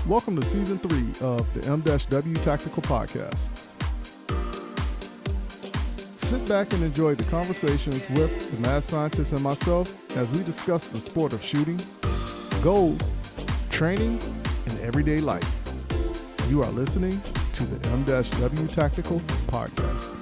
Welcome to Season 3 of the M-W Tactical Podcast. Sit back and enjoy the conversations with the mad scientist and myself as we discuss the sport of shooting, goals, training, and everyday life. You are listening to the M-W Tactical Podcast.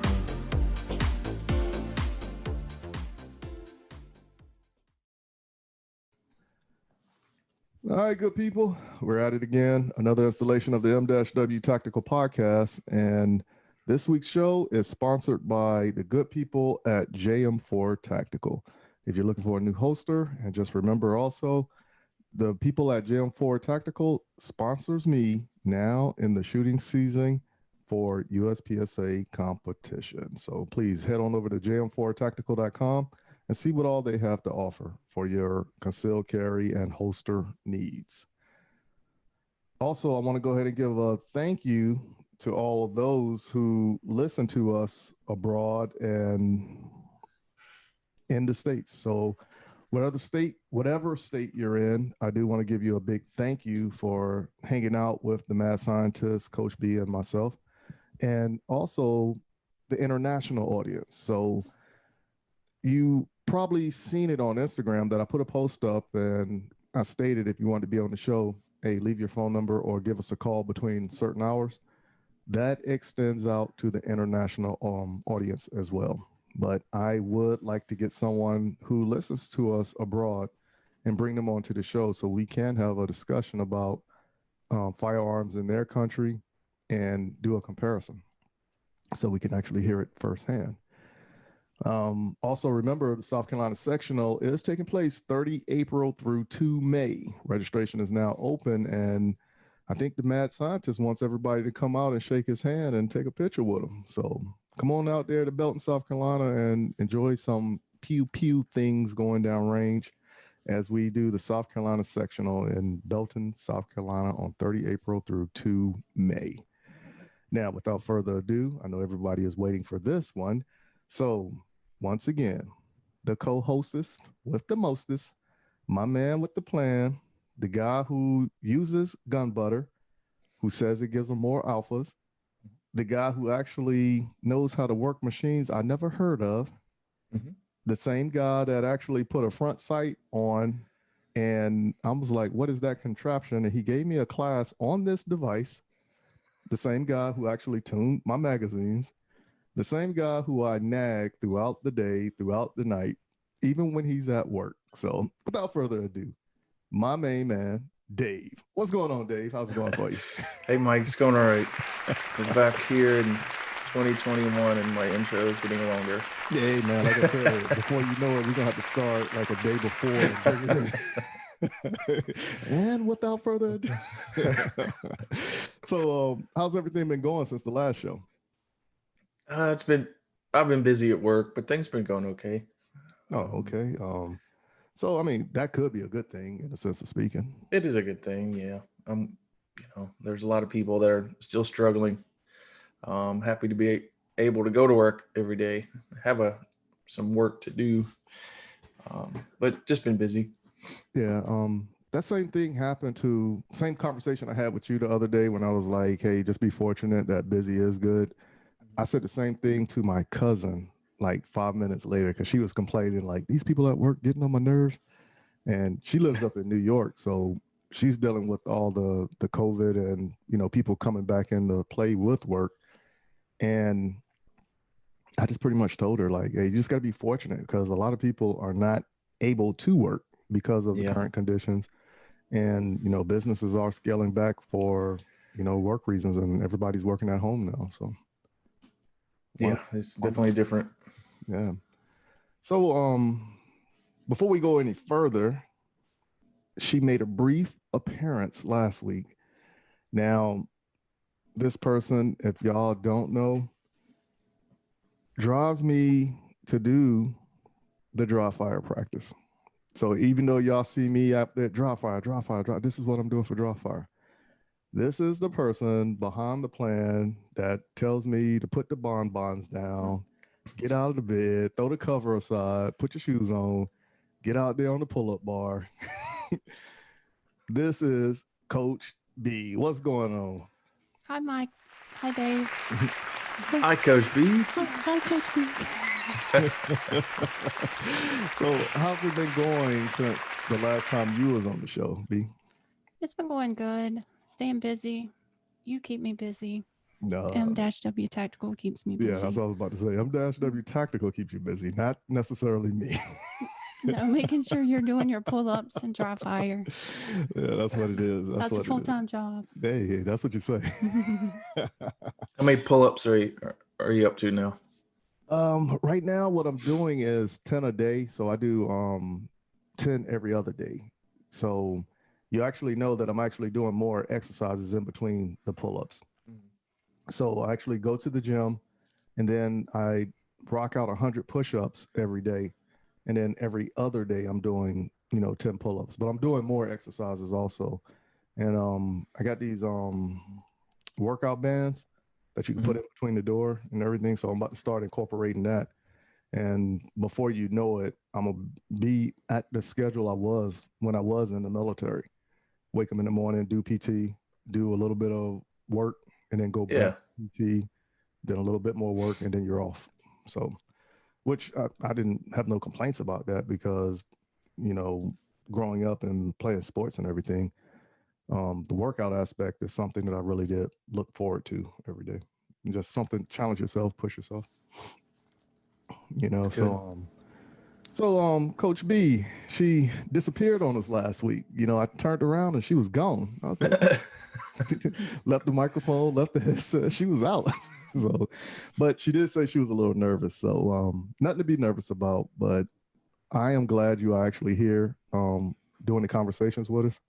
All right, good people. We're at it again. Another installation of the M-W Tactical Podcast. And this week's show is sponsored by the good people at JM4 Tactical. If you're looking for a new holster, and just remember also, the people at JM4 Tactical sponsors me now in the shooting season for USPSA competition. So please head on over to jm4tactical.com and see what all they have to offer for your concealed carry and holster needs. Also, I want to go ahead and give a thank you to all of those who listen to us abroad and in the States. So whatever state you're in, I do want to give you a big thank you for hanging out with the mad scientist, Coach B, and myself, and also the international audience. So you probably seen it on Instagram that I put a post up and I stated if you want to be on the show, hey, leave your phone number or give us a call between certain hours. That extends out to the international audience as well. But I would like to get someone who listens to us abroad and bring them onto the show so we can have a discussion about firearms in their country and do a comparison so we can actually hear it firsthand. Also, remember, the South Carolina sectional is taking place 30 April through 2 May. Registration is now open, and I think the mad scientist wants everybody to come out and shake his hand and take a picture with him. So come on out there to Belton, South Carolina, and enjoy some pew-pew things going down range as we do the South Carolina sectional in Belton, South Carolina on 30 April through 2 May. Now, without further ado, I know everybody is waiting for this one. So once again, the co-hostess with the mostest, my man with the plan, the guy who uses gun butter, who says it gives him more alphas, the guy who actually knows how to work machines I never heard of, the same guy that actually put a front sight on, and I was like, what is that contraption? And he gave me a class on this device, the same guy who actually tuned my magazines, the same guy who I nag throughout the day, throughout the night, even when he's at work. So without further ado, my main man, Dave. What's going on, Dave? How's it going for you? Hey, Mike, it's going all right. We're back here in 2021 and my intro is getting longer. Yeah, man, like I said, before you know it, we're going to have to start like a day before. And without further ado. So how's everything been going since the last show? I've been busy at work, but things been going okay. Oh, okay. So I mean, that could be a good thing in a sense of speaking. It is a good thing, yeah. There's a lot of people that are still struggling. Happy to be able to go to work every day, have some work to do, but just been busy. Yeah. That same thing happened same conversation I had with you the other day when I was like, hey, just be fortunate that busy is good. I said the same thing to my cousin like 5 minutes later because she was complaining like these people at work getting on my nerves. And she lives up in New York, so she's dealing with all the COVID and, people coming back into play with work. And I just pretty much told her like, hey, you just got to be fortunate because a lot of people are not able to work because of the current conditions. And, businesses are scaling back for, work reasons and everybody's working at home now. So. Yeah, it's definitely different. Yeah. So before we go any further, she made a brief appearance last week. Now, this person, if y'all don't know, drives me to do the dry fire practice. So even though y'all see me out there, dry fire, this is what I'm doing for dry fire. This is the person behind the plan that tells me to put the bonbons down, get out of the bed, throw the cover aside, put your shoes on, get out there on the pull-up bar. This is Coach B. What's going on? Hi, Mike. Hi, Dave. Hi, Coach B. Hi, Coach B. So, how's it been going since the last time you was on the show, B? It's been going good. Staying busy. You keep me busy. No. M-W Tactical keeps me busy. Yeah, that's what I was about to say. M-W Tactical keeps you busy, not necessarily me. No, making sure you're doing your pull-ups and dry fire. Yeah, that's what it is. That's what a full-time job. Hey, that's what you say. How many pull-ups are you up to now? Right now, what I'm doing is 10 a day. So I do 10 every other day. So you actually know that I'm actually doing more exercises in between the pull-ups. So I actually go to the gym and then I rock out 100 push-ups every day. And then every other day I'm doing, 10 pull-ups, but I'm doing more exercises also. And I got these workout bands that you can put in between the door and everything. So I'm about to start incorporating that. And before you know it, I'm gonna be at the schedule I was when I was in the military. Wake up in the morning, do PT, do a little bit of work, and then go back to PT, then a little bit more work, and then you're off. So, which I didn't have no complaints about that because, growing up and playing sports and everything, the workout aspect is something that I really did look forward to every day. And just something, challenge yourself, push yourself. So Coach B, she disappeared on us last week. I turned around and she was gone. I was like, left the microphone, left the headset. She was out. So, but she did say she was a little nervous. So, nothing to be nervous about. But I am glad you are actually here, doing the conversations with us.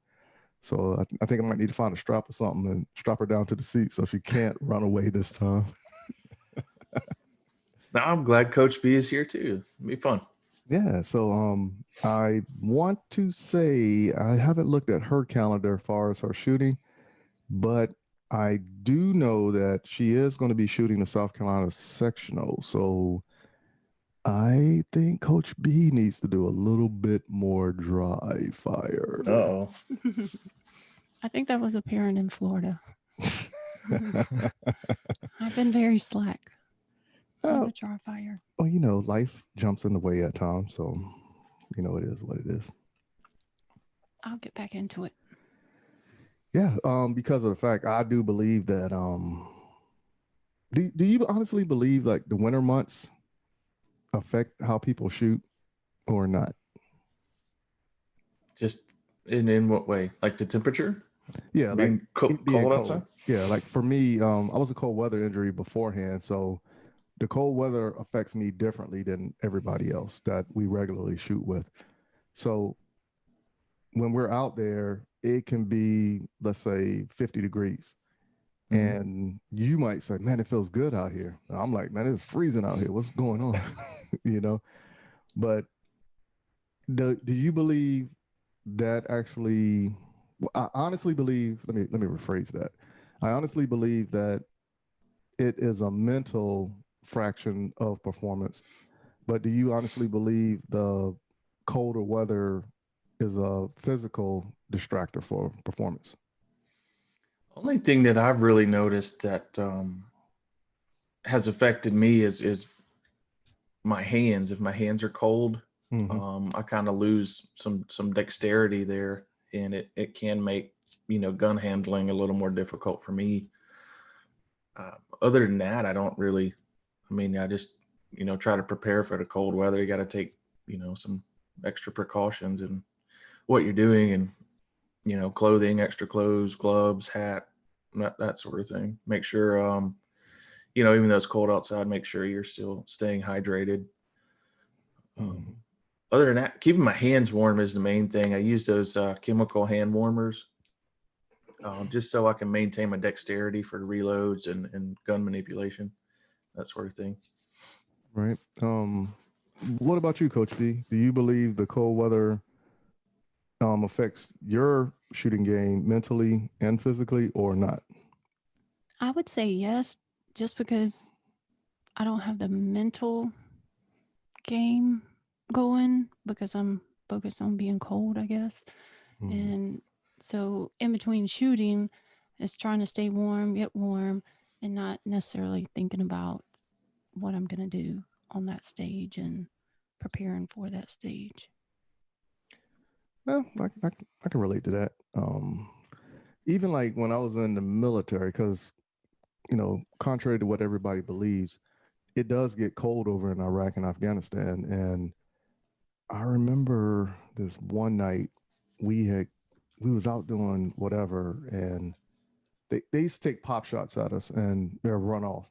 So I think I might need to find a strap or something and strap her down to the seat so she can't run away this time. Now I'm glad Coach B is here too. It'll be fun. Yeah. So I want to say I haven't looked at her calendar as far as her shooting, but I do know that she is going to be shooting the South Carolina sectional. So I think Coach B needs to do a little bit more dry fire. Oh. I think that was apparent in Florida. I've been very slack on the dry fire. Well, life jumps in the way at times. So, it is what it is. I'll get back into it. Yeah, because of the fact I do believe that do you honestly believe like the winter months affect how people shoot or not? Just in what way? Like the temperature? Yeah, being like cold outside? Yeah, like for me, I was a cold weather injury beforehand, so the cold weather affects me differently than everybody else that we regularly shoot with. So when we're out there, it can be, let's say, 50 degrees. And you might say, man, it feels good out here. I'm like, man, it's freezing out here. What's going on? But do you believe that actually, I honestly believe, let me rephrase that. I honestly believe that it is a mental fraction of performance. But do you honestly believe the colder weather is a physical distractor for performance? Only thing that I've really noticed that has affected me is my hands. If my hands are cold, I kind of lose some dexterity there, and it can make gun handling a little more difficult for me. Other than that, I don't really. I mean, I just try to prepare for the cold weather. You got to take some extra precautions in what you're doing, and clothing, extra clothes, gloves, hat, that sort of thing. Make sure, even though it's cold outside, make sure you're still staying hydrated. Other than that, keeping my hands warm is the main thing. I use those chemical hand warmers just so I can maintain my dexterity for reloads and gun manipulation, that sort of thing. Right. What about you, Coach B? Do you believe the cold weather affects your shooting game mentally and physically or not? I would say yes, just because I don't have the mental game going because I'm focused on being cold, I guess. And So in between shooting, it's trying to stay warm, get warm, and not necessarily thinking about what I'm going to do on that stage and preparing for that stage. Well, I can relate to that. Even like when I was in the military, because, contrary to what everybody believes, it does get cold over in Iraq and Afghanistan. And I remember this one night we was out doing whatever, and they used to take pop shots at us and they'll run off.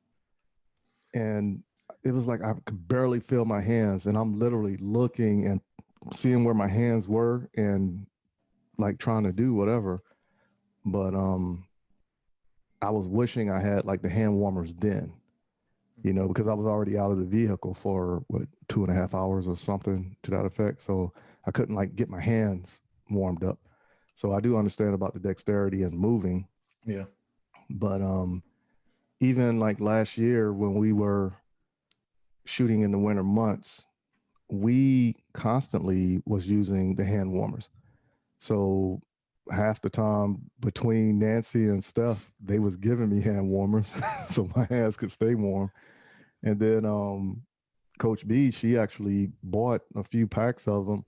And it was like I could barely feel my hands, and I'm literally looking and seeing where my hands were and like trying to do whatever. But I was wishing I had like the hand warmers then, because I was already out of the vehicle for 2.5 hours or something to that effect. So I couldn't like get my hands warmed up. So I do understand about the dexterity and moving. Yeah. But even like last year when we were shooting in the winter months, we constantly was using the hand warmers. So half the time between Nancy and Steph, they was giving me hand warmers so my hands could stay warm. And then Coach B, she actually bought a few packs of them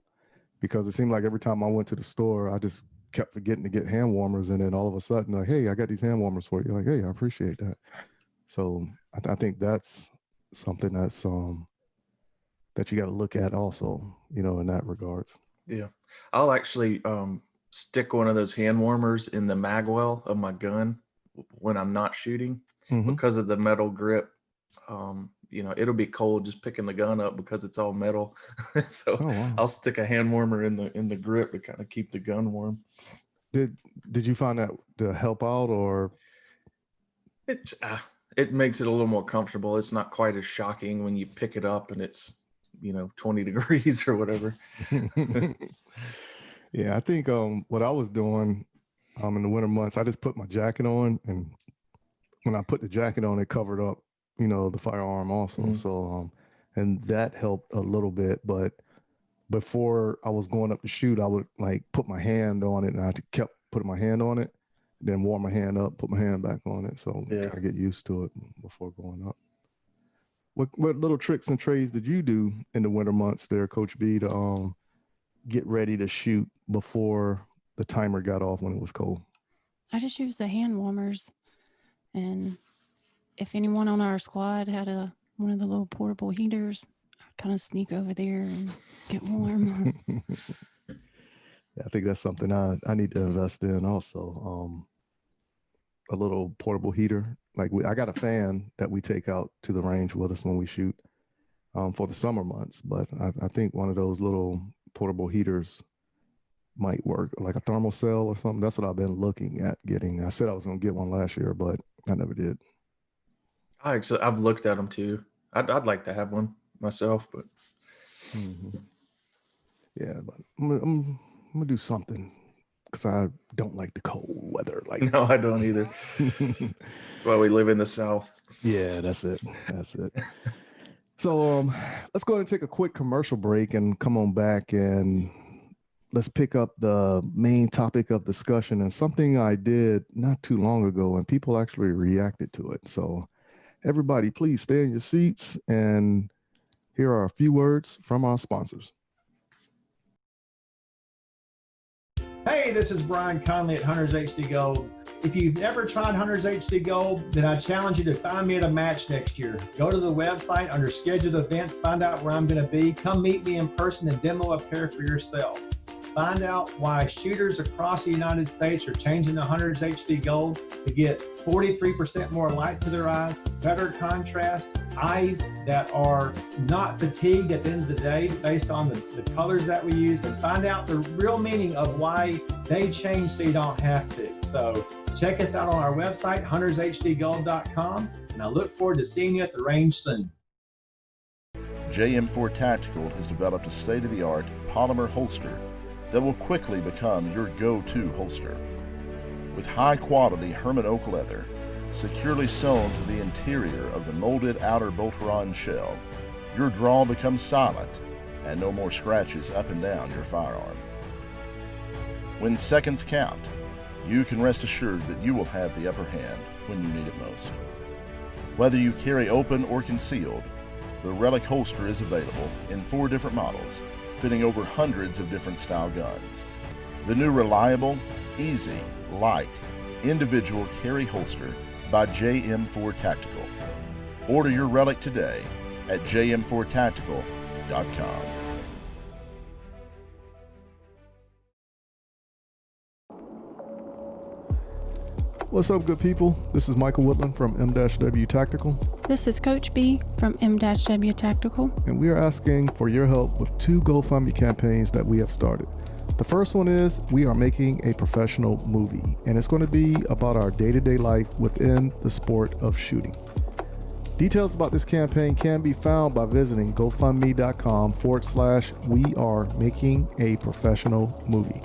because it seemed like every time I went to the store, I just kept forgetting to get hand warmers. And then all of a sudden, like, hey, I got these hand warmers for you. Like, hey, I appreciate that. So I think that's something that's that you got to look at also, in that regards. Yeah. I'll actually stick one of those hand warmers in the magwell of my gun when I'm not shooting because of the metal grip. It'll be cold just picking the gun up because it's all metal. So wow. I'll stick a hand warmer in the grip to kind of keep the gun warm. Did you find that to help out, or it makes it a little more comfortable? It's not quite as shocking when you pick it up and it's 20 degrees or whatever. Yeah, I think what I was doing in the winter months, I just put my jacket on, and when I put the jacket on, it covered up the firearm also. So and that helped a little bit. But before I was going up to shoot, I would like put my hand on it, and I kept putting my hand on it, then warm my hand up, put my hand back on it. So I get used to it before going up. What little tricks and trades did you do in the winter months there, Coach B, to get ready to shoot before the timer got off when it was cold? I just used the hand warmers, and if anyone on our squad had one of the little portable heaters, I'd kind of sneak over there and get warm. Yeah, I think that's something I need to invest in also. A little portable heater. Like I got a fan that we take out to the range with us when we shoot for the summer months. But I think one of those little portable heaters might work, like a thermal cell or something. That's what I've been looking at getting. I said I was going to get one last year, but I never did. I've looked at them too. I'd like to have one myself, but yeah, but I'm gonna do something because I don't like the cold weather. Like no, I don't either. Well, we live in the South. Yeah, that's it. So let's go ahead and take a quick commercial break and come on back, and let's pick up the main topic of discussion and something I did not too long ago, and people actually reacted to it. So everybody, please stay in your seats, and here are a few words from our sponsors. Hey, this is Brian Conley at Hunters HD Gold. If you've never tried Hunters HD Gold, then I challenge you to find me at a match next year. Go to the website under scheduled events, find out where I'm going to be. Come meet me in person and demo a pair for yourself. Find out why shooters across the United States are changing to Hunters HD Gold to get 43% more light to their eyes, better contrast, eyes that are not fatigued at the end of the day based on the colors that we use, and find out the real meaning of why they change so you don't have to. So check us out on our website, huntershdgold.com, and I look forward to seeing you at the range soon. JM4 Tactical has developed a state-of-the-art polymer holster that will quickly become your go-to holster. With high-quality Herman oak leather securely sewn to the interior of the molded outer bolt-around shell, your draw becomes silent and no more scratches up and down your firearm. When seconds count, you can rest assured that you will have the upper hand when you need it most. Whether you carry open or concealed, the Relic holster is available in 4 different models, fitting over hundreds of different style guns. The new reliable, easy, light, individual carry holster by JM4 Tactical. Order your Relic today at jm4tactical.com. What's up, good people? This is Michael Woodland from M-W Tactical, This is Coach B from M-W Tactical. and we are asking for your help with 2 GoFundMe campaigns that we have started. The first one is we are making a professional movie, and it's going to be about our day-to-day life within the sport of shooting. Details about this campaign can be found by visiting gofundme.com/we are making a professional movie.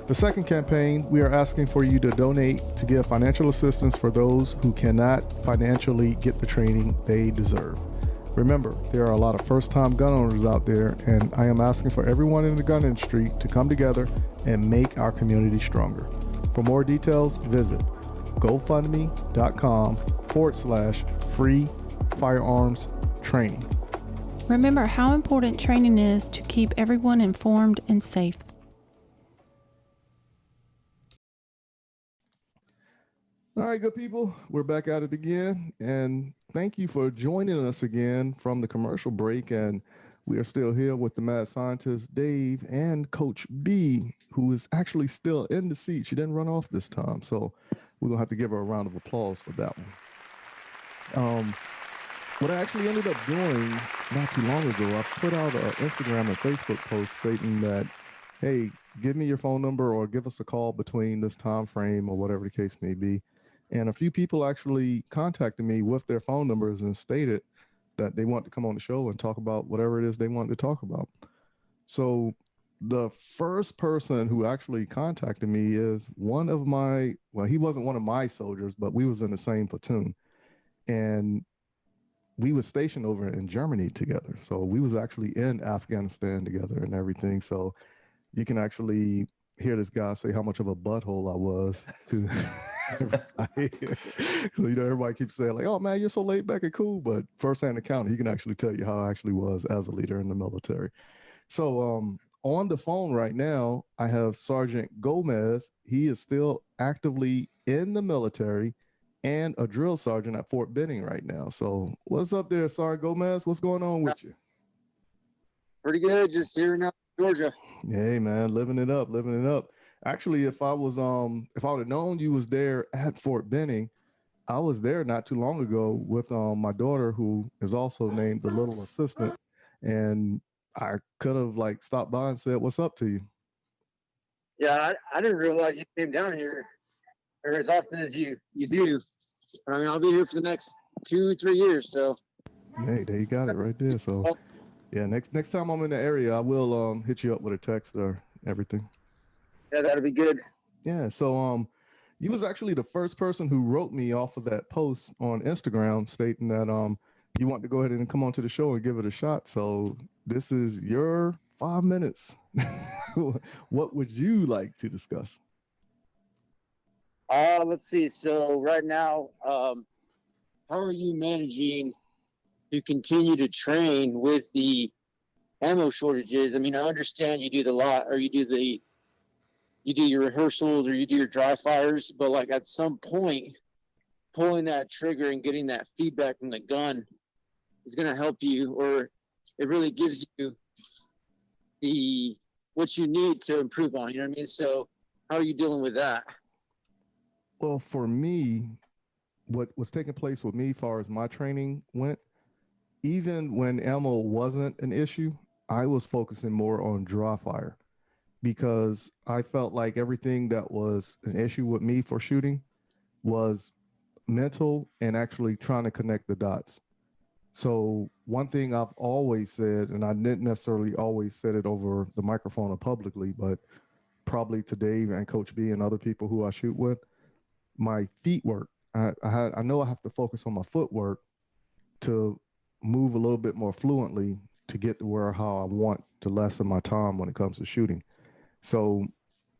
The second campaign, we are asking for you to donate to give financial assistance for those who cannot financially get the training they deserve. Remember, there are a lot of first-time gun owners out there, and I am asking for everyone in the gun industry to come together and make our community stronger. For more details, visit gofundme.com/free firearms training. Remember how important training is to keep everyone informed and safe. All right, good people, we're back at it again, and thank you for joining us again from the commercial break. And we are still here with the mad scientist Dave and Coach B, who is actually still in the seat. She didn't run off this time, so we're gonna have to give her a round of applause for that one. What I actually ended up doing not too long ago, I put out an Instagram and Facebook post stating that, hey, give me your phone number or give us a call between this time frame or whatever the case may be. And a few people actually contacted me with their phone numbers and stated that they want to come on the show and talk about whatever it is they want to talk about. So the first person who actually contacted me is one of my, well, he wasn't one of my soldiers, but we was in the same platoon. And we was stationed over in Germany together. So we was actually in Afghanistan together and everything. So you can actually hear this guy say how much of a butthole I was to everybody. So, everybody keeps saying like, oh man, you're so laid back and cool, but firsthand account, he can actually tell you how I actually was as a leader in the military. So on the phone right now, I have Sergeant Gomez. He is still actively in the military and a drill sergeant at Fort Benning right now. So what's up there, Sergeant Gomez? What's going on with you? Pretty good, just here in Georgia. Hey man, living it up. Actually, if I would have known you was there at Fort Benning, I was there not too long ago with my daughter, who is also named the Little Assistant, and I could have like stopped by and said, "What's up to you?" Yeah, I didn't realize you came down here or as often as you do. I mean, I'll be here for the next 2-3 years. So Hey, there you got it right there. So yeah, next time I'm in the area, I will hit you up with a text or everything. yeah, that'll be good. Yeah, so you was actually the first person who wrote me off of that post on Instagram stating that you want to go ahead and come on to the show and give it a shot. So this is your 5 minutes. What would you like to discuss? Let's see. So right now, how are you managing to continue to train with the ammo shortages? I mean, I understand you do your rehearsals or you do your dry fires, but like at some point, pulling that trigger and getting that feedback from the gun is going to help you, or it really gives you what you need to improve on. You know what I mean? So how are you dealing with that? Well, for me, what was taking place with me as far as my training went, even when ammo wasn't an issue, I was focusing more on dry fire because I felt like everything that was an issue with me for shooting was mental and actually trying to connect the dots. So one thing I've always said, and I didn't necessarily always said it over the microphone or publicly, but probably to Dave and Coach B and other people who I shoot with, my feet work. I know I have to focus on my footwork to move a little bit more fluently to get to how I want to lessen my time when it comes to shooting. So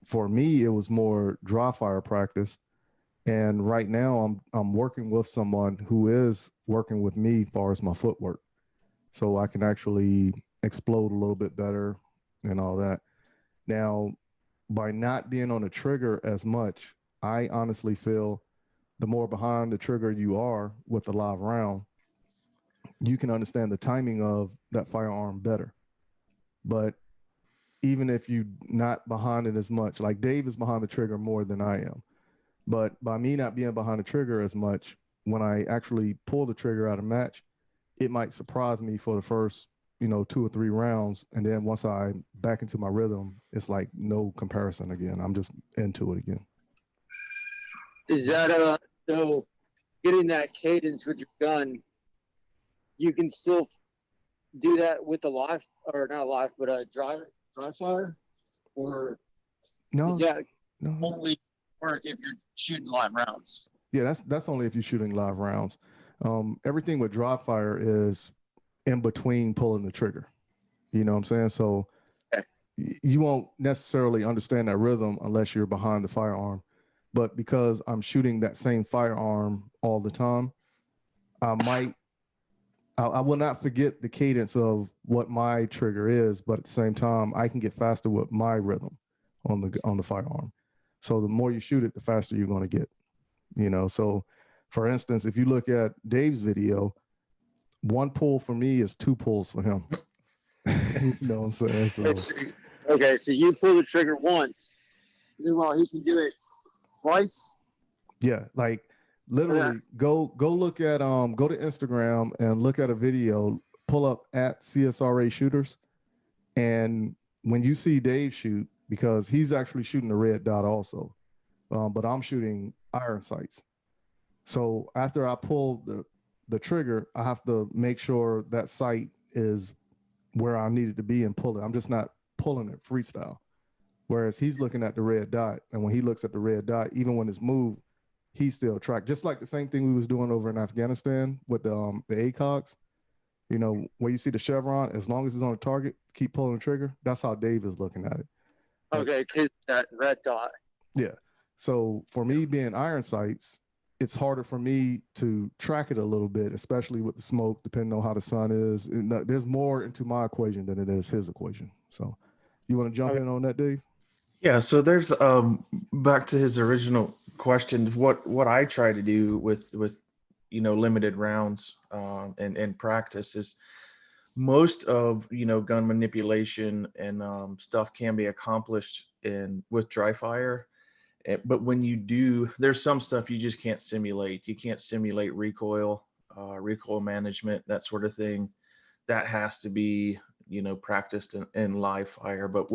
for me, it was more dry fire practice. And right now I'm working with someone who is working with me as far as my footwork. So I can actually explode a little bit better and all that. Now, by not being on the trigger as much, I honestly feel the more behind the trigger you are with the live round, you can understand the timing of that firearm better. But even if you're not behind it as much, like Dave is behind the trigger more than I am. But by me not being behind the trigger as much, when I actually pull the trigger out of match, it might surprise me for the first, 2 or 3 rounds. And then once I back into my rhythm, it's like no comparison again. I'm just into it again. Is that so getting that cadence with your gun, you can still do that with a live, or not a live, but a dry fire? Or No, is that no. only work if you're shooting live rounds? Yeah, that's only if you're shooting live rounds. Everything with dry fire is in between pulling the trigger. You know what I'm saying? So Okay. You won't necessarily understand that rhythm unless you're behind the firearm. But because I'm shooting that same firearm all the time, I will not forget the cadence of what my trigger is, but at the same time, I can get faster with my rhythm on the firearm. So the more you shoot it, the faster you're going to get. So for instance, if you look at Dave's video, 1 pull for me is 2 pulls for him. You know what I'm saying? So Okay, so you pull the trigger once, meanwhile he can do it twice. yeah, like literally go look at go to Instagram and look at a video, pull up at CSRA Shooters, and when you see Dave shoot, because he's actually shooting the red dot also, but I'm shooting iron sights. So after I pull the trigger, I have to make sure that sight is where I need it to be and pull it. I'm just not pulling it freestyle. Whereas he's looking at the red dot, and when he looks at the red dot, even when it's moved, he's still tracked. Just like the same thing we was doing over in Afghanistan with the ACOGs. Where you see the chevron, as long as it's on the target, keep pulling the trigger. That's how Dave is looking at it. Okay, because that red dot. Yeah. So for me being iron sights, it's harder for me to track it a little bit, especially with the smoke, depending on how the sun is. There's more into my equation than it is his equation. So you want to jump in on that, Dave? Yeah, so there's back to his original question. What I try to do with limited rounds and practice is most of gun manipulation and stuff can be accomplished with dry fire. But when you do, there's some stuff you just can't simulate. You can't simulate recoil management, that sort of thing. That has to be practiced in live fire. But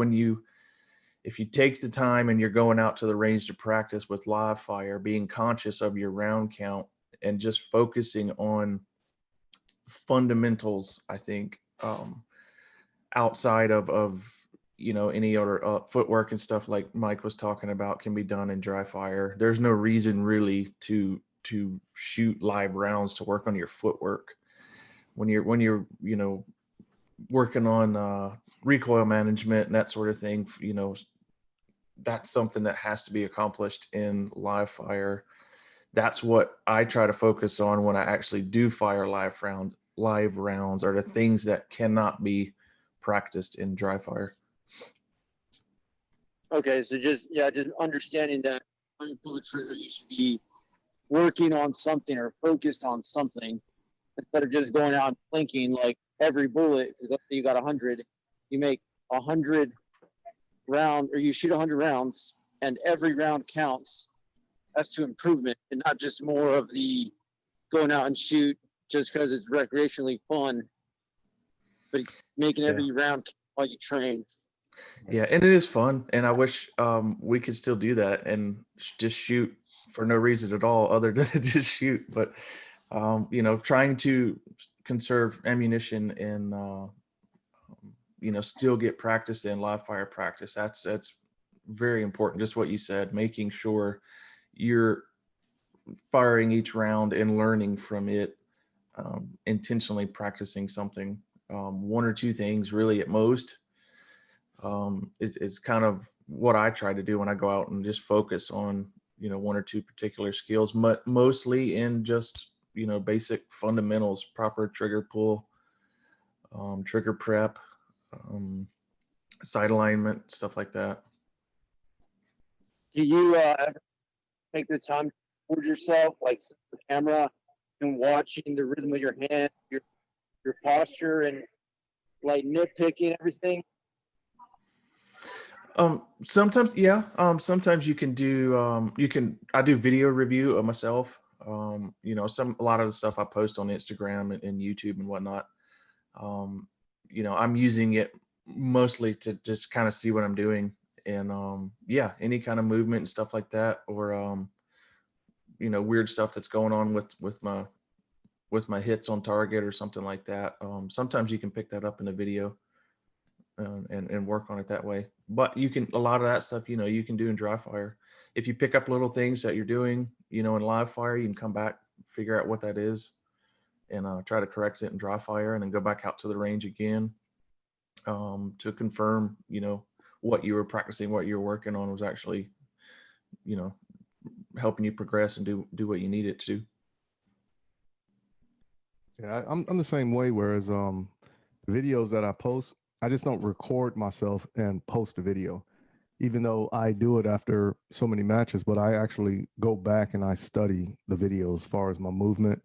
if you take the time and you're going out to the range to practice with live fire, being conscious of your round count and just focusing on fundamentals, I think, outside of any other footwork and stuff like Mike was talking about can be done in dry fire. There's no reason really to shoot live rounds to work on your footwork. When you're working on recoil management and that sort of thing, that's something that has to be accomplished in live fire. That's what I try to focus on when I actually do fire live rounds are the things that cannot be practiced in dry fire. Okay, so just understanding that when you pull the trigger, you should be working on something or focused on something instead of just going out and blinking like every bullet. Because let's say you got 100, you make 100 round, or you shoot 100 rounds, and every round counts. That's to improvement, and not just more of the going out and shoot just because it's recreationally fun, but making every round count while you train. Yeah, and it is fun, and I wish we could still do that and just shoot for no reason at all other than just shoot. But trying to conserve ammunition and still get practice in live fire practice. That's very important. Just what you said, making sure you're firing each round and learning from it, intentionally practicing something, 1 or 2 things really at most. Is kind of what I try to do when I go out and just focus on, one or two particular skills, but mostly in just, basic fundamentals, proper trigger pull, trigger prep, sight alignment, stuff like that. Do you ever take the time to record yourself, like set the camera and watching the rhythm of your hand, your posture, and like nitpicking everything? Sometimes, yeah. Sometimes you can do, I do video review of myself. A lot of the stuff I post on Instagram and YouTube and whatnot. I'm using it mostly to just kind of see what I'm doing, and any kind of movement and stuff like that, or weird stuff that's going on with my hits on target or something like that. Sometimes you can pick that up in a video and work on it that way. But a lot of that stuff, you can do in dry fire. If you pick up little things that you're doing, in live fire, you can come back, figure out what that is, and try to correct it in dry fire, and then go back out to the range again to confirm, what you were practicing, what you were working on was actually, helping you progress and do what you need it to do. Yeah, I'm the same way. Whereas videos that I post, I just don't record myself and post a video, even though I do it after so many matches. But I actually go back and I study the videos as far as my movement,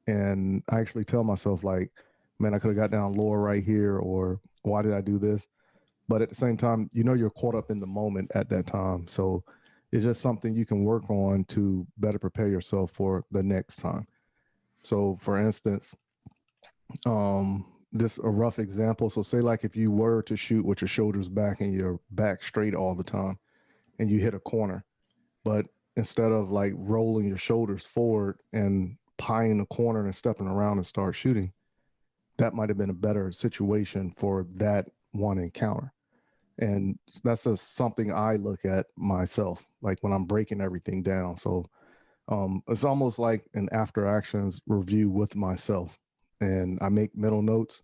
and I actually tell myself, like, man, I could have got down lower right here, or why did I do this? But at the same time, you're caught up in the moment at that time. So it's just something you can work on to better prepare yourself for the next time. So for instance, just a rough example. So say like if you were to shoot with your shoulders back and your back straight all the time, and you hit a corner, but instead of like rolling your shoulders forward and pieing the corner and stepping around and start shooting, that might have been a better situation for that one encounter. And that's just something I look at myself, like when I'm breaking everything down. So it's almost like an after actions review with myself, and I make mental notes,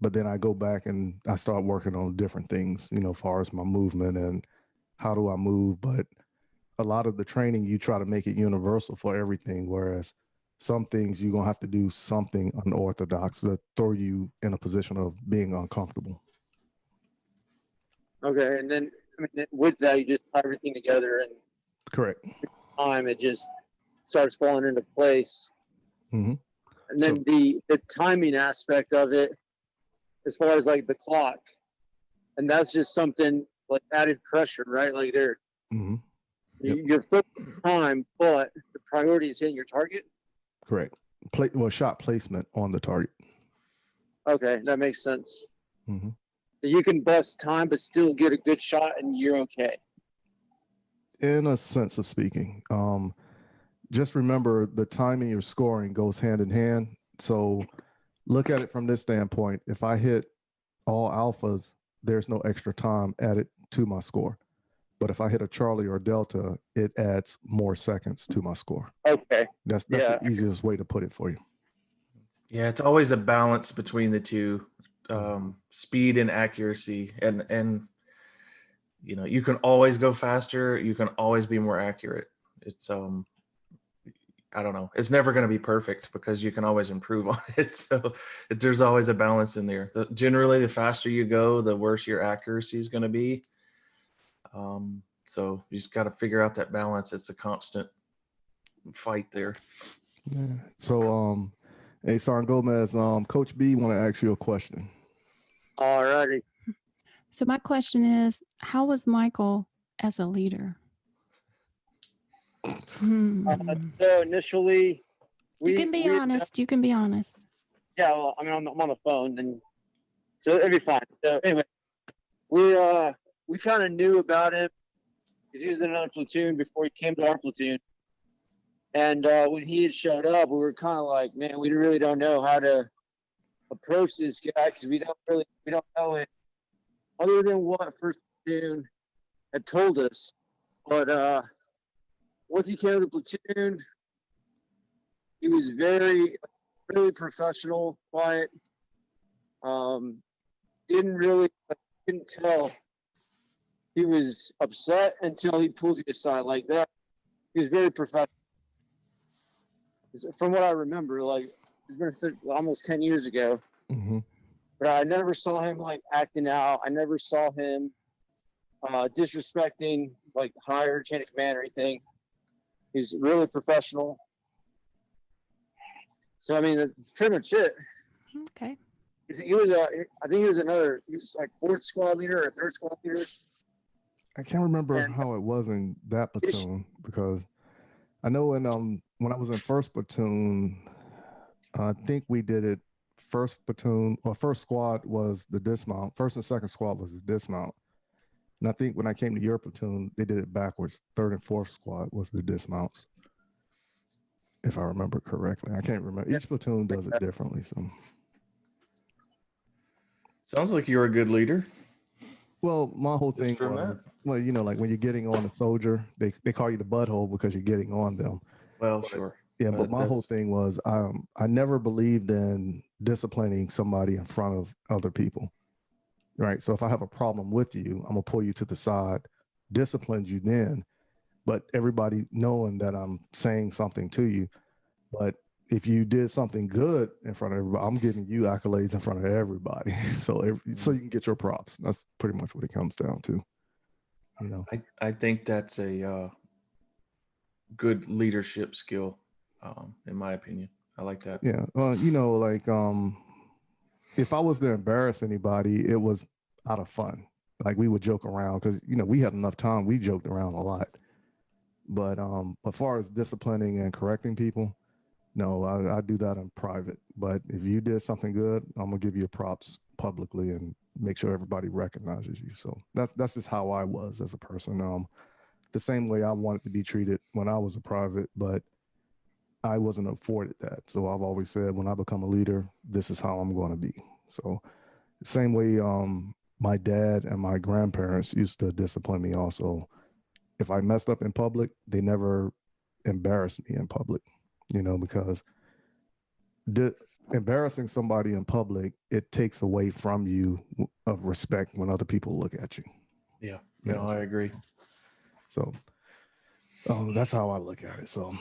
but then I go back and I start working on different things, as far as my movement and how do I move. But a lot of the training, you try to make it universal for everything, whereas some things you're going to have to do something unorthodox to throw you in a position of being uncomfortable. Okay, and then with that, you just tie everything together, and Correct. time it just starts falling into place. Mm-hmm. And then the timing aspect of it, as far as like the clock, and that's just something like added pressure, right? Like mm-hmm. Yep. You're focused time, but the priority is hitting your target. Correct. Shot placement on the target. Okay, that makes sense. Mm-hmm. You can bust time, but still get a good shot, and you're okay. In a sense of speaking, just remember the timing you're scoring goes hand in hand. So look at it from this standpoint. If I hit all alphas, there's no extra time added to my score. But if I hit a Charlie or a Delta, it adds more seconds to my score. Okay. That's the easiest way to put it for you. Yeah, it's always a balance between the two, speed and accuracy. And you can always go faster. You can always be more accurate. It's I don't know. It's never going to be perfect because you can always improve on it. So there's always a balance in there. Generally, the faster you go, the worse your accuracy is going to be. So you just got to figure out that balance. It's a constant fight there. Yeah. So, hey, Sarn Gomez, Coach B, want to ask you a question. All righty. So my question is, how was Michael as a leader? So initially, you can be honest. You can be honest. Yeah, well, I'm on the phone, and so it'll be fine. So anyway, we kind of knew about him because he was in another platoon before he came to our platoon. And when he had showed up, we were kind of like, man, we really don't know how to approach this guy because we don't know it other than what First Platoon had told us. But once he came to the platoon, he was very, really professional, quiet. Couldn't tell he was upset until he pulled you aside like that. He was very professional. From what I remember, like it's been almost 10 years ago. Mm-hmm. But I never saw him like acting out. I never saw him disrespecting like higher chain of command or anything. He's really professional. So I mean, that's pretty much it. Okay. He was I think he was like 4th squad leader or 3rd squad leader. I can't remember And- how it was in that platoon because I know when I was in 1st platoon, I think we did it. 1st platoon or 1st squad was the dismount. 1st and 2nd squad was the dismount. And I think when I came to your platoon, they did it backwards. 3rd and 4th squad was the dismounts, if I remember correctly. I can't remember. Each platoon does it differently. So, Sounds like you're a good leader. well, my whole Just thing from was, that. well, you know, like when you're getting on a soldier, they call you the butthole because you're getting on them. Well, sure. Yeah, but my whole thing was I never believed in disciplining somebody in front of other people. Right. So if I have a problem with you, I'm gonna pull you to the side, discipline you then, but everybody knowing that I'm saying something to you. But if you did something good in front of everybody, I'm giving you accolades in front of everybody. So so you can get your props. That's pretty much what it comes down to. You know. I think that's a good leadership skill, in my opinion. I like that. Yeah. You know, like if I was to embarrass anybody, it was out of fun. Like we would joke around because you know we had enough time. We joked around a lot. But as far as disciplining and correcting people, no, I do that in private. But if you did something good, I'm gonna give you props publicly and make sure everybody recognizes you. So that's just how I was as a person. The same way I wanted to be treated when I was a private, but I wasn't afforded that. So I've always said when I become a leader, this is how I'm going to be. So same way my dad and my grandparents used to discipline me also. If I messed up in public, they never embarrassed me in public, you know, because embarrassing somebody in public, it takes away from you of respect when other people look at you. Yeah. You No, know, I agree. So that's how I look at it. So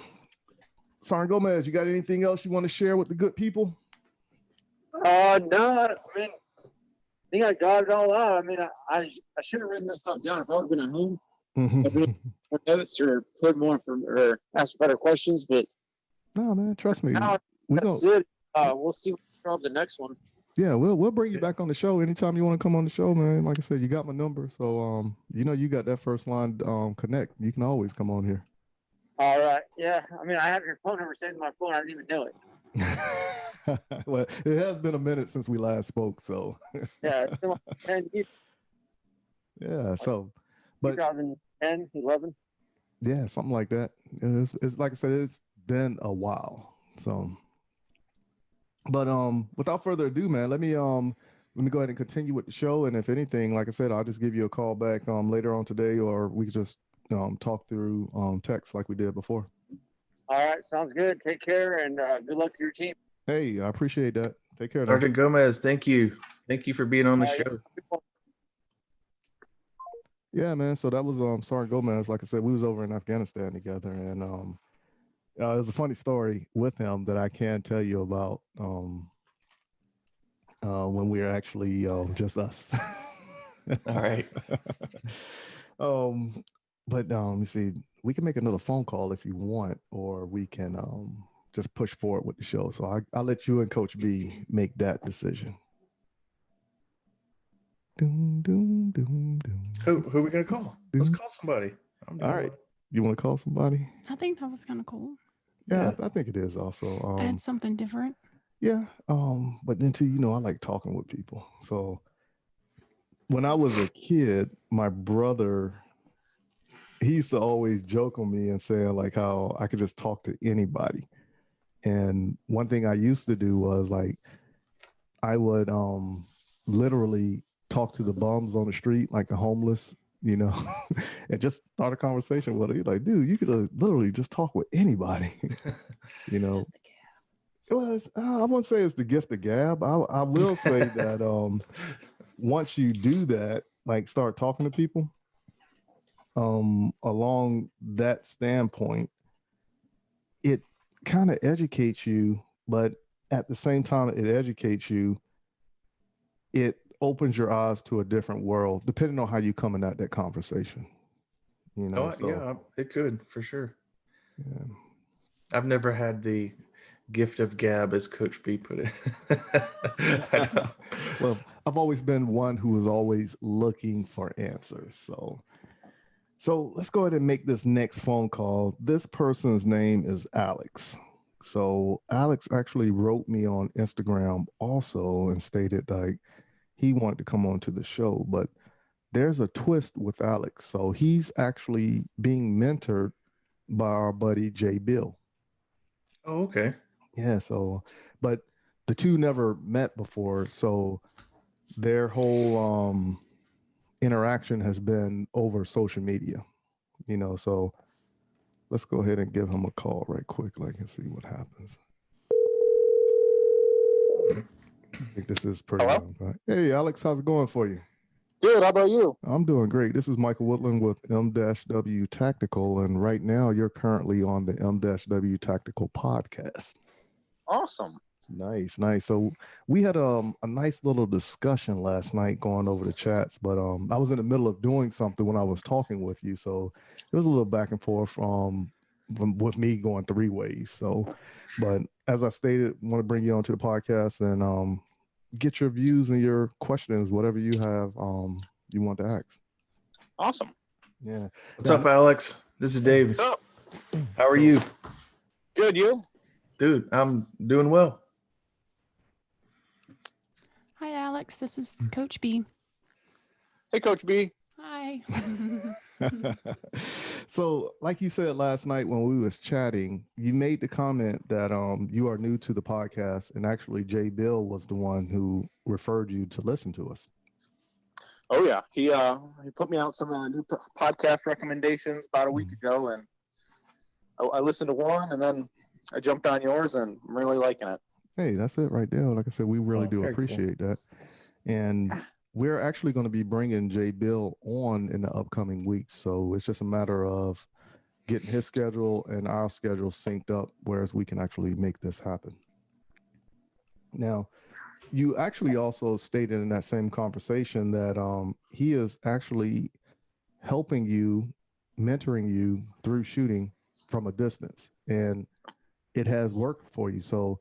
Sergeant Gomez, you got anything else you want to share with the good people? No, I mean, I think I got it all out. I mean, I should have written this stuff down if I would have been at home. More notes or put more or ask better questions, but no, man, trust me. now that's it. We'll see what the next one. Yeah, we'll bring you back on the show anytime you want to come on the show, man. Like I said, you got my number, so you know you got that first line connect. You can always come on here. All right. Yeah. I mean, I have your phone number saved in my phone. I didn't even know it. Well, it has been a minute since we last spoke, so Yeah. It's been like 10 years, yeah. So, but 2010, 11. yeah, something like that. It's like I said, it's been a while. So, but without further ado, man, let me go ahead and continue with the show. And if anything, like I said, I'll just give you a call back later on today, or we can just talk through text like we did before. All right. Sounds good. Take care and good luck to your team. Hey, I appreciate that. Take care. Sergeant Gomez, thank you. Thank you for being on the show. Yeah, man. So that was Sergeant Gomez. Like I said, we was over in Afghanistan together, and it was a funny story with him that I can tell you about when we were actually just us. All right. But let me see. We can make another phone call if you want, or we can just push forward with the show. So I'll let you and Coach B make that decision. Doom, doom, doom, doom. Who are we gonna call? Let's call somebody. All right. You want to call somebody? I think that was kind of cool. Yeah, I think it is also. Add something different. Yeah. But then too, you know, I like talking with people. So when I was a kid, my brother, he used to always joke on me and say like how I could just talk to anybody. And one thing I used to do was like I would literally talk to the bums on the street, like the homeless, you know, and just start a conversation with it. Like, dude, you could literally just talk with anybody, you know. It was, I wouldn't say it's the gift of gab. I will say that once you do that, like start talking to people, along that standpoint, it kind of educates you, but at the same time it educates you, it opens your eyes to a different world, depending on how you coming at that conversation. You know, Yeah, it could for sure. yeah. I've never had the gift of gab, as Coach B put it. I don't- Well, I've always been one who was always looking for answers. So let's go ahead and make this next phone call. This person's name is Alex. So Alex actually wrote me on Instagram also and stated like he wanted to come on to the show, but there's a twist with Alex. So he's actually being mentored by our buddy Jay Bill. Oh, okay. Yeah. So, but the two never met before. So their whole interaction has been over social media, you know. So let's go ahead and give him a call right quick, like, and see what happens. I think this is pretty. Hey, Alex, how's it going for you? Good. How about you? I'm doing great. This is Michael Woodland with M-W Tactical, and right now you're currently on the M-W Tactical podcast. Awesome. Nice. So we had a nice little discussion last night going over the chats, but I was in the middle of doing something when I was talking with you, so it was a little back and forth with me going three ways. So, but as I stated, I want to bring you onto the podcast and get your views and your questions, whatever you have you want to ask. Awesome. Yeah. What's up, Alex? This is Dave. What's up? How are you? Good. You? Dude, I'm doing well. Hi, Alex. This is Coach B. Hey, Coach B. Hi. So, like you said last night when we was chatting, you made the comment that you are new to the podcast, and actually Jay Bill was the one who referred you to listen to us. Oh yeah, he put me out some new podcast recommendations about a week ago, and I listened to one, and then I jumped on yours, and I'm really liking it. Hey, that's it right there. Like I said, we really do very appreciate that. And we're actually going to be bringing Jay Bill on in the upcoming weeks. So it's just a matter of getting his schedule and our schedule synced up, whereas we can actually make this happen. Now, you actually also stated in that same conversation that he is actually helping you, mentoring you through shooting from a distance, and it has worked for you. So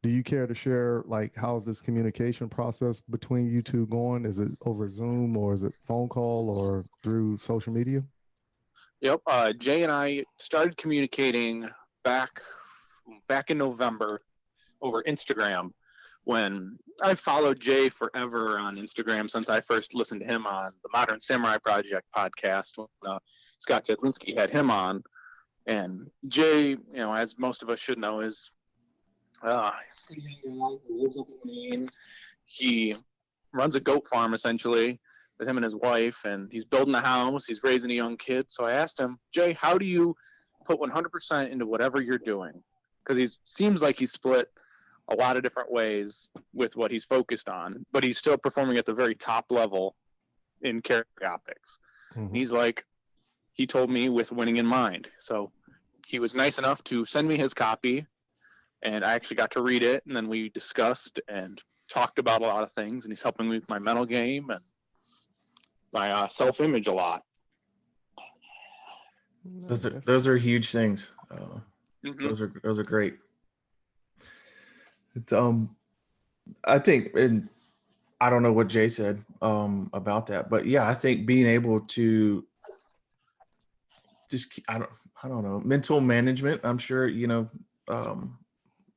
do you care to share, like, how's this communication process between you two going? Is it over Zoom, or is it phone call, or through social media? Yep. Jay and I started communicating back in November over Instagram, when I followed Jay forever on Instagram since I first listened to him on the Modern Samurai Project podcast when Scott Jedlinski had him on. And Jay, you know, as most of us should know, is he lives up in Maine. He runs a goat farm essentially with him and his wife, and he's building a house. He's raising a young kid. So I asked him, Jay, how do you put 100% into whatever you're doing? Because he seems like he's split a lot of different ways with what he's focused on, but he's still performing at the very top level in character optics. Mm-hmm. He's like, he told me with winning in mind. So he was nice enough to send me his copy, and I actually got to read it, and then we discussed and talked about a lot of things, and he's helping me with my mental game and my self-image a lot. Those are huge things. Those are great. It's I think, and I don't know what Jay said about that, but yeah, I think being able to just, I don't know, mental management, I'm sure, you know,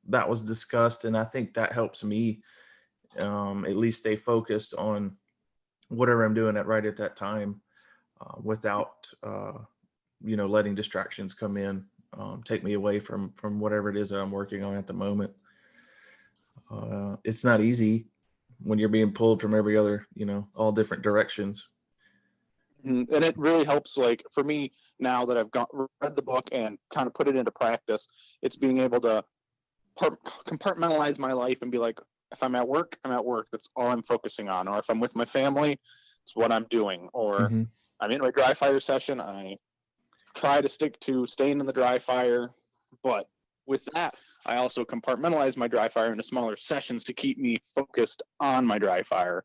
that was discussed, and I think that helps me at least stay focused on whatever I'm doing right at that time, without you know, letting distractions come in, take me away from whatever it is that I'm working on at the moment. It's not easy when you're being pulled from every other, you know, all different directions. And it really helps, like, for me now that I've read the book and kind of put it into practice, it's being able to compartmentalize my life and be like, if I'm at work, I'm at work. That's all I'm focusing on. Or if I'm with my family, it's what I'm doing. Or I'm in my dry fire session. I try to stick to staying in the dry fire, but with that, I also compartmentalize my dry fire into smaller sessions to keep me focused on my dry fire.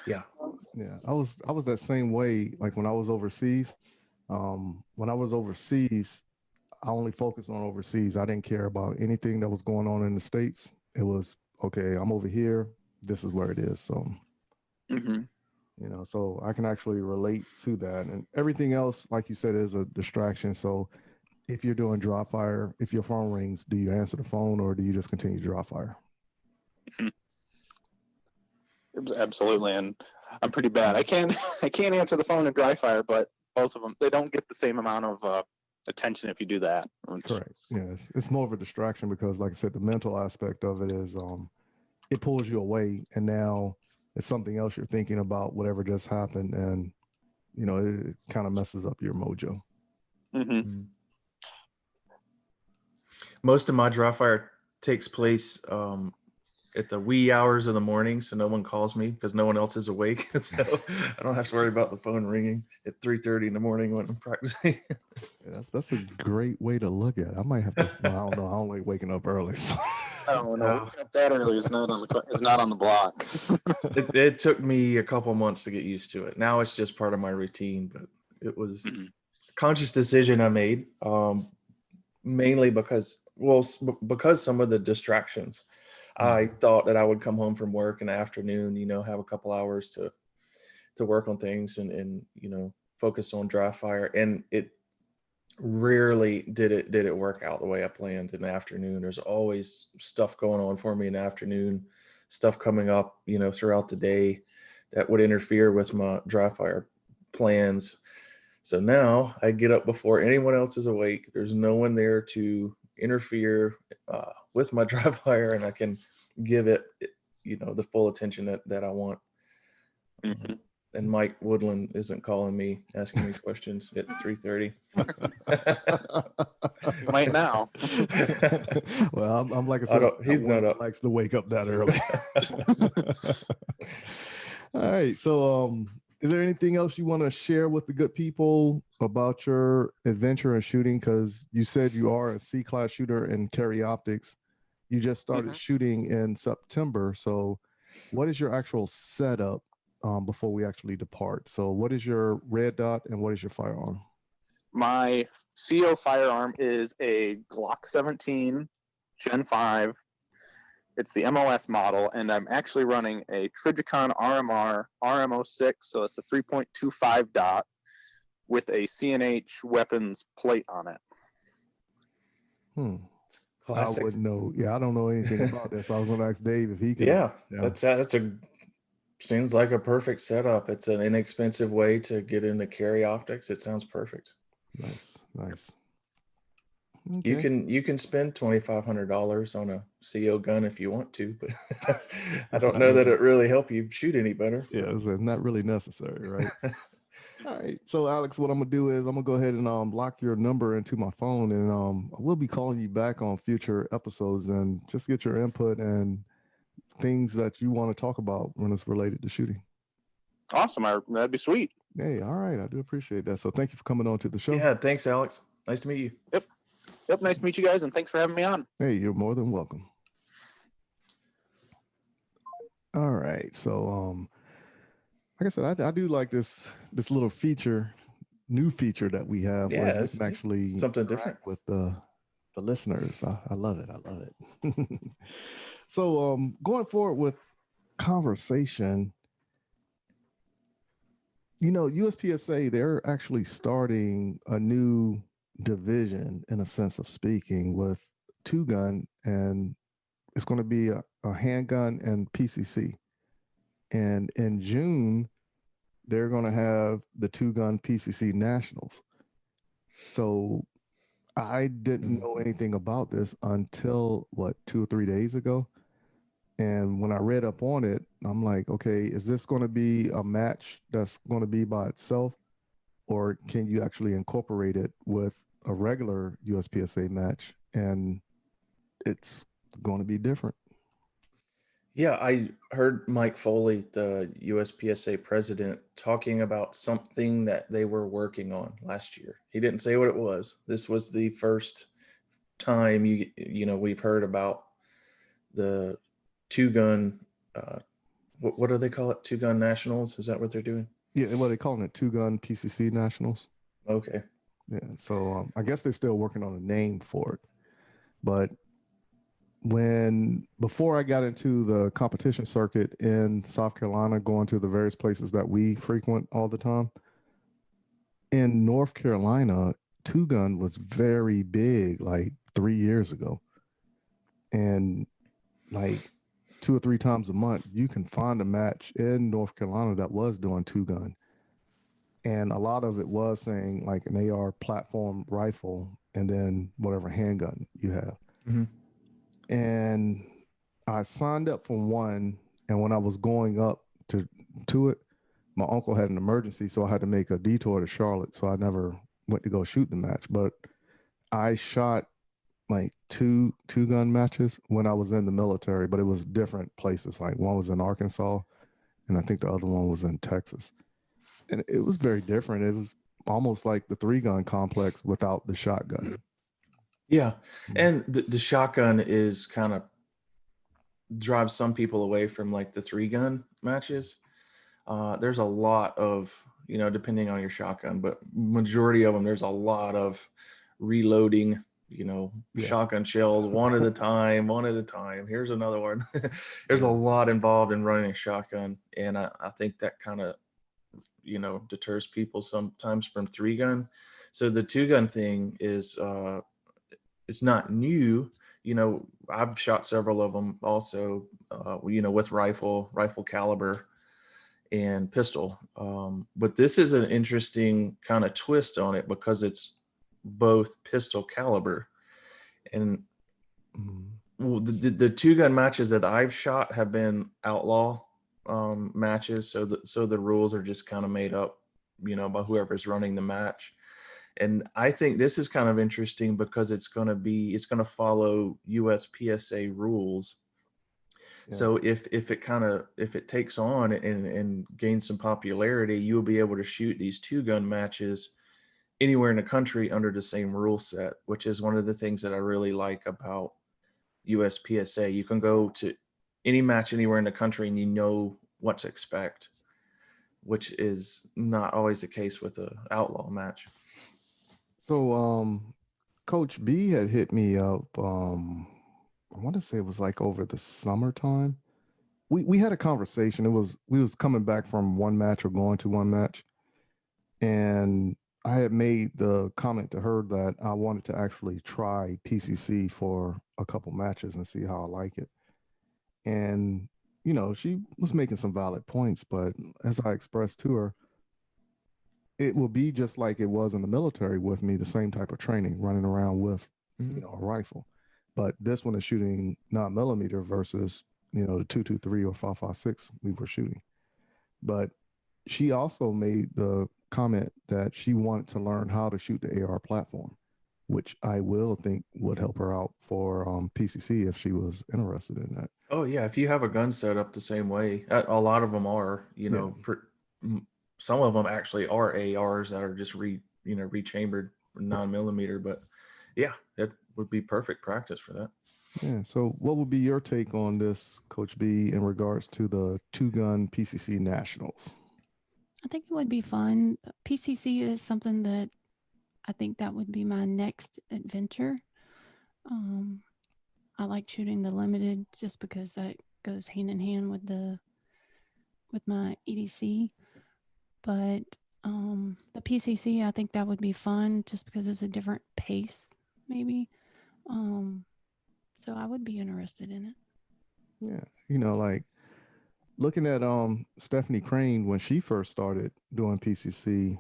Yeah. Yeah, I was that same way. Like when I was overseas, when I was overseas, I only focused on overseas. I didn't care about anything that was going on in the States. It was, okay, I'm over here. This is where it is. So, Mm-hmm. you know, so I can actually relate to that. And everything else, like you said, is a distraction. So if you're doing dry fire, if your phone rings, do you answer the phone or do you just continue dry fire? Absolutely, and I'm pretty bad. I can't answer the phone in dry fire, but both of them, they don't get the same amount of attention if you do that. Correct. Yes, it's more of a distraction because, like I said, the mental aspect of it is it pulls you away, and now it's something else you're thinking about, whatever just happened, and you know it kind of messes up your mojo. Mm-hmm. Most of my dry fire takes place at the wee hours of the morning, so no one calls me because no one else is awake. So I don't have to worry about the phone ringing at 3:30 in the morning when I'm practicing. Yeah, that's a great way to look at it. I might have to. I don't know. I don't like waking up early. So. Oh no, waking up that early is not on the block. It took me a couple months to get used to it. Now it's just part of my routine, but it was a conscious decision I made, mainly because some of the distractions. I thought that I would come home from work in the afternoon, you know, have a couple hours to work on things and you know, focus on dry fire. And it rarely did it work out the way I planned in the afternoon. There's always stuff going on for me in the afternoon, stuff coming up, you know, throughout the day that would interfere with my dry fire plans. So now I get up before anyone else is awake. There's no one there to interfere with my dry fire, and I can give it, you know, the full attention that I want. Mm-hmm. And Mike Woodland isn't calling me, asking me questions at 3:30. You might now. Well, I'm like I said, he's not up. Likes to wake up that early. All right. So, is there anything else you want to share with the good people about your adventure in shooting? Because you said you are a C-class shooter and carry optics. You just started shooting in September. So, what is your actual setup before we actually depart? So, what is your red dot and what is your firearm? My CO firearm is a Glock 17 Gen 5. It's the MOS model, and I'm actually running a Trijicon RMR RM06, so it's a 3.25 dot with a CNH weapons plate on it. Classic. I wouldn't know. Yeah, I don't know anything about this. So I was going to ask Dave if he could. Yeah, that's seems like a perfect setup. It's an inexpensive way to get into carry optics. It sounds perfect. Nice. Okay. You can spend $2,500 on a CO gun if you want to, but I don't know that it really help you shoot any better. Yeah, it's not really necessary, right? All right. So Alex, what I'm gonna do is I'm gonna go ahead and lock your number into my phone, and we'll be calling you back on future episodes and just get your input and things that you want to talk about when it's related to shooting. Awesome. That'd be sweet. Hey, all right. I do appreciate that. So thank you for coming on to the show. Yeah, thanks, Alex. Nice to meet you. Yep. Nice to meet you guys, and thanks for having me on. Hey, you're more than welcome. All right. So like I said, I do like this little new feature that we have. Yeah, where it's we can actually something different with the listeners. I love it. So going forward with conversation, you know, USPSA, they're actually starting a new division, in a sense of speaking, with two gun, and it's going to be a handgun and PCC. And in June, they're going to have the two gun PCC nationals. So I didn't know anything about this until 2 or 3 days ago. And when I read up on it, I'm like, okay, is this going to be a match that's going to be by itself, or can you actually incorporate it with a regular USPSA match? And it's going to be different. Yeah, I heard Mike Foley, the USPSA president, talking about something that they were working on last year. He didn't say what it was. This was the first time we've heard about the two gun. What do they call it? Two gun nationals? Is that what they're doing? Yeah, well, they're calling it two gun PCC nationals. Okay. Yeah, so I guess they're still working on a name for it. But before I got into the competition circuit in South Carolina, going to the various places that we frequent all the time, in North Carolina, two gun was very big like 3 years ago. And like 2 or 3 times a month, you can find a match in North Carolina that was doing two gun. And a lot of it was saying like an AR platform rifle and then whatever handgun you have. Mm-hmm. And I signed up for one. And when I was going up to it, my uncle had an emergency. So I had to make a detour to Charlotte. So I never went to go shoot the match. But I shot like two gun matches when I was in the military, but it was different places. Like one was in Arkansas and I think the other one was in Texas. And it was very different. It was almost like the 3-gun complex without the shotgun. Yeah. And the shotgun is kind of drives some people away from like the 3-gun matches. There's a lot of, depending on your shotgun, but majority of them, there's a lot of reloading, Yes. shotgun shells one at a time. Here's another one. There's a lot involved in running a shotgun. And I think that kind of, deters people sometimes from 3-gun. So the 2-gun thing is, it's not new. I've shot several of them also, with rifle caliber and pistol. But this is an interesting kind of twist on it because it's both pistol caliber. And the 2-gun matches that I've shot have been outlaw matches. So the rules are just kind of made up, by whoever's running the match. And I think this is kind of interesting because it's going to follow USPSA rules. Yeah. So if it takes on and gains some popularity, you'll be able to shoot these 2-gun matches anywhere in the country under the same rule set, which is one of the things that I really like about USPSA. You can go to any match anywhere in the country and you know what to expect, which is not always the case with an outlaw match. So Coach B had hit me up, I want to say it was like over the summertime. We had a conversation. We was coming back from one match or going to one match. And I had made the comment to her that I wanted to actually try PCC for a couple matches and see how I like it. And, she was making some valid points, but as I expressed to her, it will be just like it was in the military with me, the same type of training, running around with, a rifle. But this one is shooting 9mm versus, the 223 or 5.56 we were shooting. But she also made the comment that she wanted to learn how to shoot the AR platform, which I will think would help her out for PCC if she was interested in that. Oh yeah, if you have a gun set up the same way, a lot of them are, some of them actually are ARs that are just rechambered 9mm, but yeah, it would be perfect practice for that. Yeah. So what would be your take on this, Coach B, in regards to the 2-gun PCC nationals? I think it would be fun. PCC is something that I think that would be my next adventure. I like shooting the limited just because that goes hand in hand with my EDC. But the PCC, I think that would be fun just because it's a different pace, maybe. So I would be interested in it. Yeah, like looking at Stephanie Crane when she first started doing PCC,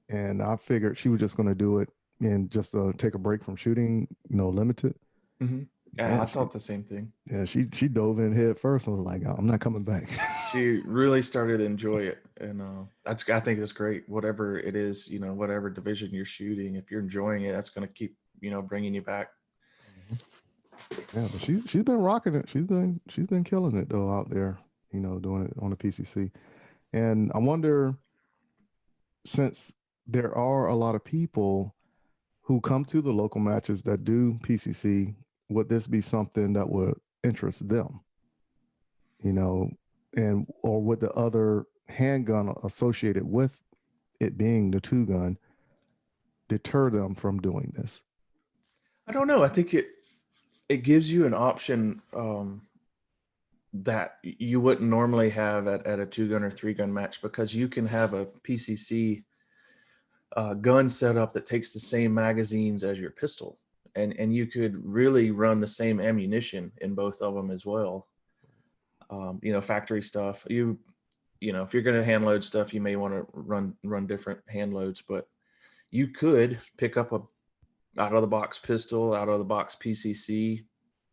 and I figured she was just going to do it and just take a break from shooting, limited. Mm-hmm. Yeah, I thought the same thing. Yeah, she dove in head first and was like, I'm not coming back. She really started to enjoy it. And I think it's great. Whatever it is, whatever division you're shooting, if you're enjoying it, that's going to keep, bringing you back. Yeah, but she's been rocking it. She's been killing it though out there, doing it on the PCC. And I wonder, since there are a lot of people who come to the local matches that do PCC, would this be something that would interest them? And or would the other handgun associated with it being the 2-gun deter them from doing this? I don't know. I think it gives you an option that you wouldn't normally have at a 2-gun or 3-gun match, because you can have a PCC gun setup that takes the same magazines as your pistol, and you could really run the same ammunition in both of them as well. Factory stuff. If you're going to hand load stuff, you may want to run different hand loads, but you could pick up a out of the box pistol, out of the box PCC,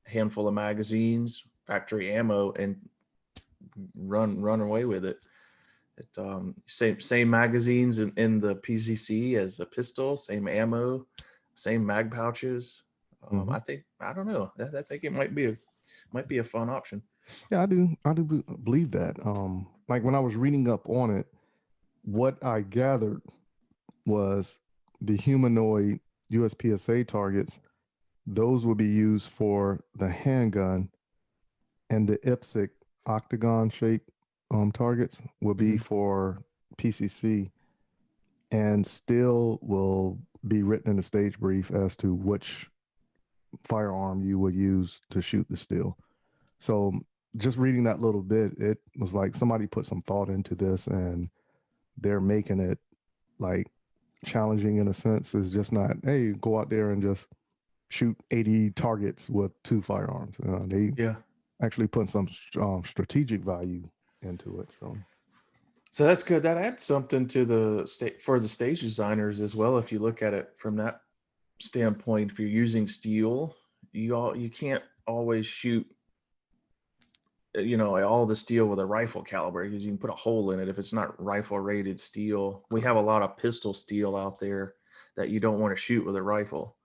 handful of magazines, factory ammo, and run away with it. Same magazines in the PCC as the pistol, same ammo, same mag pouches. I don't know. I think it might be a fun option. Yeah, I do believe that. Like when I was reading up on it, what I gathered was the humanoid USPSA targets, those will be used for the handgun, and the IPSC octagon shape targets will be for PCC, and still will be written in the stage brief as to which firearm you will use to shoot the steel. So just reading that little bit, it was like somebody put some thought into this, and they're making it like challenging in a sense. Is just not, hey, go out there and just shoot 80 targets with 2 firearms. They actually put some strategic value into it. So that's good. That adds something to the stage designers as well. If you look at it from that standpoint, if you're using steel, you can't always shoot all the steel with a rifle caliber, because you can put a hole in it if it's not rifle rated steel. We have a lot of pistol steel out there that you don't want to shoot with a rifle,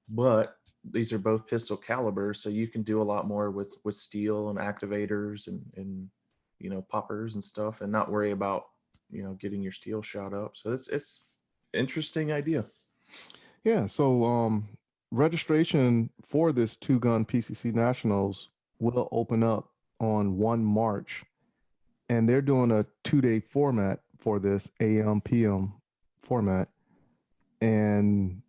but these are both pistol calibers, so you can do a lot more with steel and activators and poppers and stuff, and not worry about getting your steel shot up. So it's interesting idea. Yeah. So registration for this 2-gun PCC Nationals will open up on 1 March, and they're doing a 2-day format for this, AM PM format, and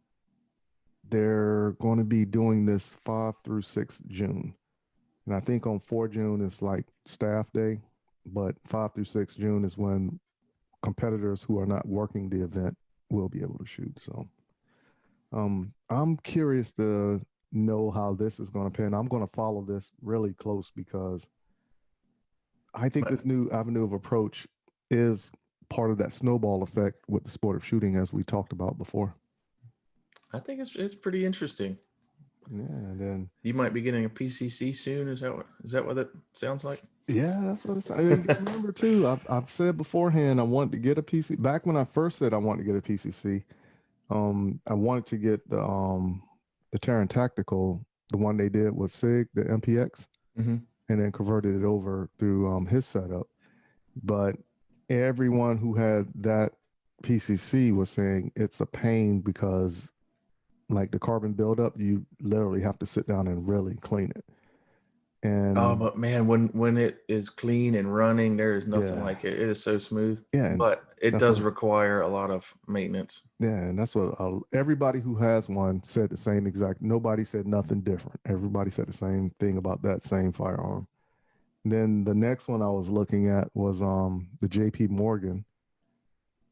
they're going to be doing this 5 through 6 June. And I think on 4 June is like staff day, but 5 through 6 June is when competitors who are not working the event will be able to shoot. So I'm curious to know how this is going to pan. I'm going to follow this really close, because I think this new avenue of approach is part of that snowball effect with the sport of shooting, as we talked about before. I think it's pretty interesting. Yeah, and then you might be getting a PCC soon. Is that what it sounds like? Yeah, that's what it's. I remember too. I've said beforehand I wanted to get a PC. Back when I first said I wanted to get a PCC, I wanted to get the Terran Tactical, the one they did with SIG, the MPX, and then converted it over through his setup. But everyone who had that PCC was saying it's a pain, because like the carbon buildup, you literally have to sit down and really clean it. And but man, when it is clean and running, there is nothing like it. It is so smooth. Yeah, but it does require a lot of maintenance. Yeah, and that's what everybody who has one said the same exact. Nobody said nothing different. Everybody said the same thing about that same firearm. And then the next one I was looking at was the JP Morgan,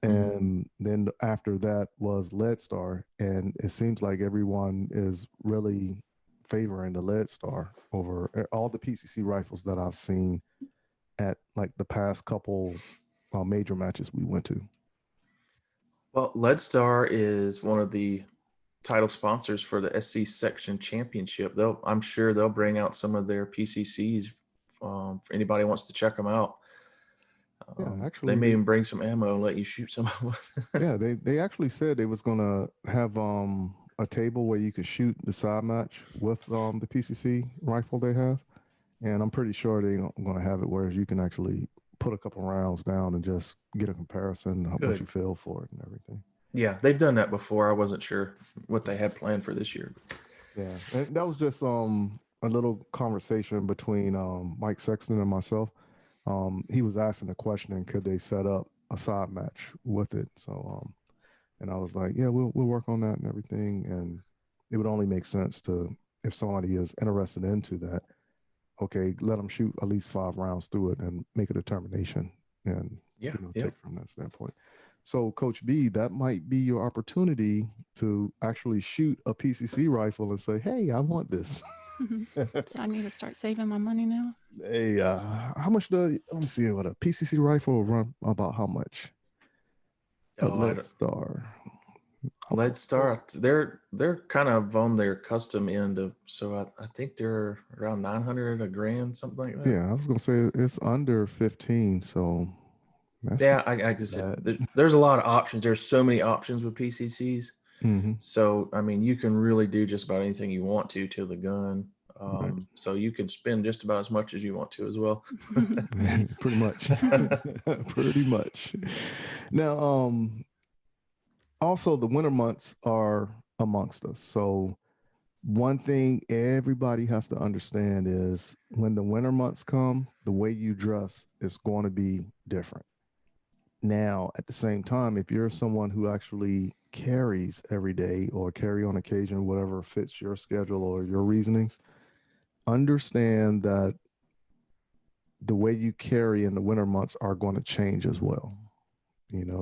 and then after that was Lead Star, and it seems like everyone is really favoring the Lead Star over all the PCC rifles that I've seen at like the past couple major matches we went to. Well, Lead Star is one of the title sponsors for the SC Section Championship. I'm sure they'll bring out some of their PCCs for anybody who wants to check them out. Actually, they may even bring some ammo and let you shoot some of them. Yeah, they actually said they was gonna have a table where you can shoot the side match with the PCC rifle they have, and I'm pretty sure they're going to have it where you can actually put a couple rounds down and just get a comparison of what Good. you feel for it and everything. Yeah, they've done that before. I wasn't sure what they had planned for this year. Yeah, and that was just a little conversation between Mike Sexton and myself. He was asking the question, could they set up a side match with it? So and I was like, yeah, we'll work on that and everything. And it would only make sense to, if somebody is interested into that, okay, let them shoot at least 5 rounds through it and make a determination and Yeah, take from that standpoint. So Coach B, that might be your opportunity to actually shoot a PCC rifle and say, hey, I want this. So I need to start saving my money now. Hey, how much let me see what a PCC rifle will run about how much? A Lead Star. Lead Star, they're kind of on their custom end of, so I think they're around 900 a grand, something like that. Yeah, I was gonna say it's under 15, so that's yeah, I just there's a lot of options. There's so many options with PCCs. Mm-hmm. So I mean, you can really do just about anything you want to the gun. Right. So you can spend just about as much as you want to as well. Pretty much. Pretty much. Now, also the winter months are amongst us. So one thing everybody has to understand is when the winter months come, the way you dress is going to be different. Now, at the same time, if you're someone who actually carries every day or carry on occasion, whatever fits your schedule or your reasonings, understand that the way you carry in the winter months are going to change as well.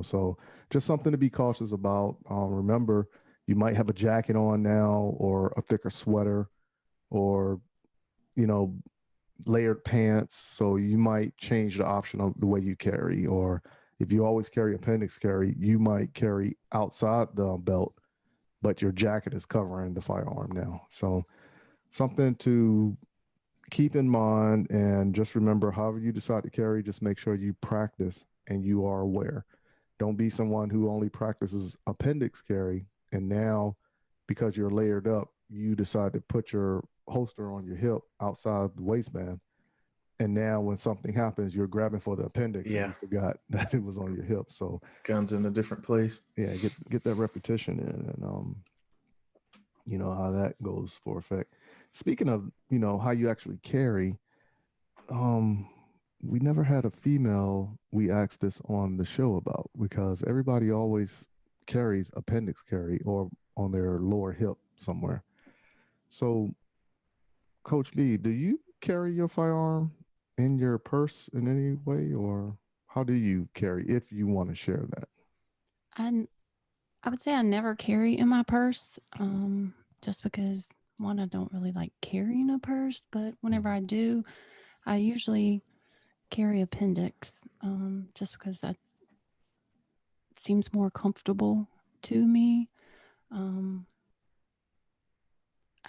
So just something to be cautious about. Remember, you might have a jacket on now or a thicker sweater or, layered pants. So you might change the option of the way you carry, or if you always carry appendix carry, you might carry outside the belt, but your jacket is covering the firearm now. So something to keep in mind, and just remember, however you decide to carry, just make sure you practice and you are aware. Don't be someone who only practices appendix carry, and now because you're layered up, you decide to put your holster on your hip outside the waistband, and now when something happens, you're grabbing for the appendix and you forgot that it was on your hip. So guns in a different place. Yeah, get that repetition in, and how that goes for effect. Speaking of how you actually carry, we never had a female we asked this on the show about, because everybody always carries appendix carry or on their lower hip somewhere. So Coach B, do you carry your firearm in your purse in any way, or how do you carry, if you want to share that? I would say I never carry in my purse, just because, one, I don't really like carrying a purse, but whenever I do, I usually carry appendix, just because that seems more comfortable to me. I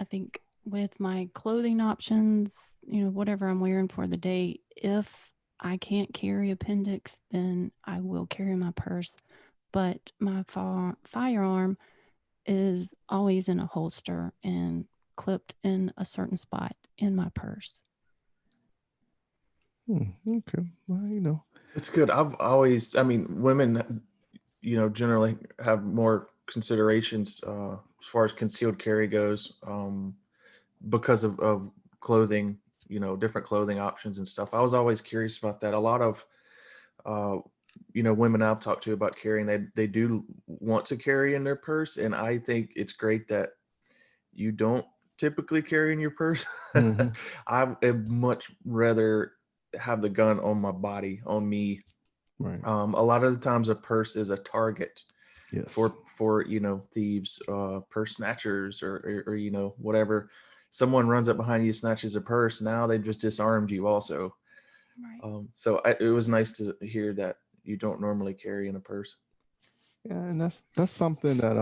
think with my clothing options, whatever I'm wearing for the day, if I can't carry appendix, then I will carry my purse. But my firearm is always in a holster and clipped in a certain spot in my purse. Okay. Well, it's good. Women, generally have more considerations as far as concealed carry goes, because of clothing, different clothing options and stuff. I was always curious about that. A lot of women I've talked to about carrying, they do want to carry in their purse, and I think it's great that you don't typically carry in your purse. Mm-hmm. I would much rather have the gun on my body, on me. Right. A lot of the times a purse is a target. Yes. For thieves, purse snatchers, or whatever. Someone runs up behind you, snatches a purse, now they've just disarmed you also. Right. So it was nice to hear that you don't normally carry in a purse. Yeah, and that's something that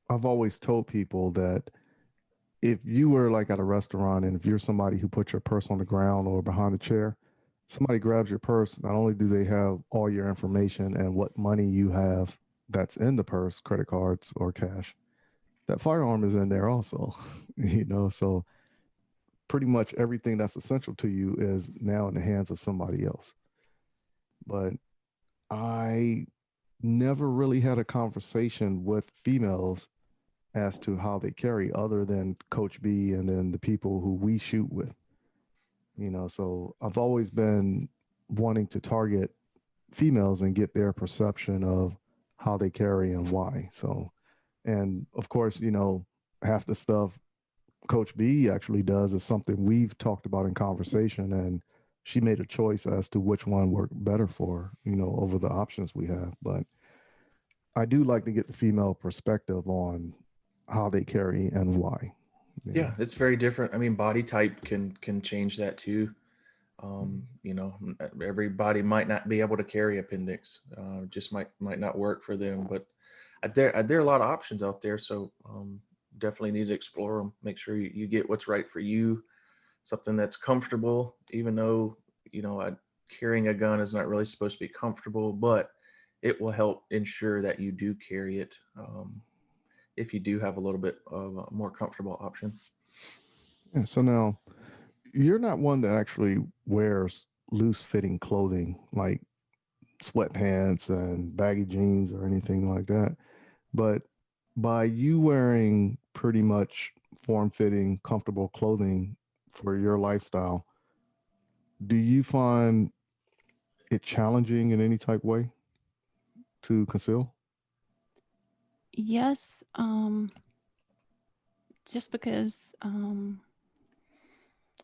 I've always told people, that if you were like at a restaurant and if you're somebody who puts your purse on the ground or behind a chair, somebody grabs your purse, not only do they have all your information and what money you have that's in the purse, credit cards or cash, that firearm is in there also, so pretty much everything that's essential to you is now in the hands of somebody else. But I never really had a conversation with females as to how they carry other than Coach B and then the people who we shoot with. So I've always been wanting to target females and get their perception of how they carry and why. So, and of course, half the stuff Coach B actually does is something we've talked about in conversation, and she made a choice as to which one worked better for her, over the options we have. But I do like to get the female perspective on how they carry and why. Yeah, it's very different. I mean, body type can change that too. Everybody might not be able to carry appendix. Just might not work for them. But there are a lot of options out there. So definitely need to explore them. Make sure you get what's right for you. Something that's comfortable, even though carrying a gun is not really supposed to be comfortable, but it will help ensure that you do carry it. If you do have a little bit of a more comfortable option. Yeah, so now you're not one that actually wears loose fitting clothing like sweatpants and baggy jeans or anything like that. But by you wearing pretty much form fitting, comfortable clothing for your lifestyle, do you find it challenging in any type way to conceal? Yes. Just because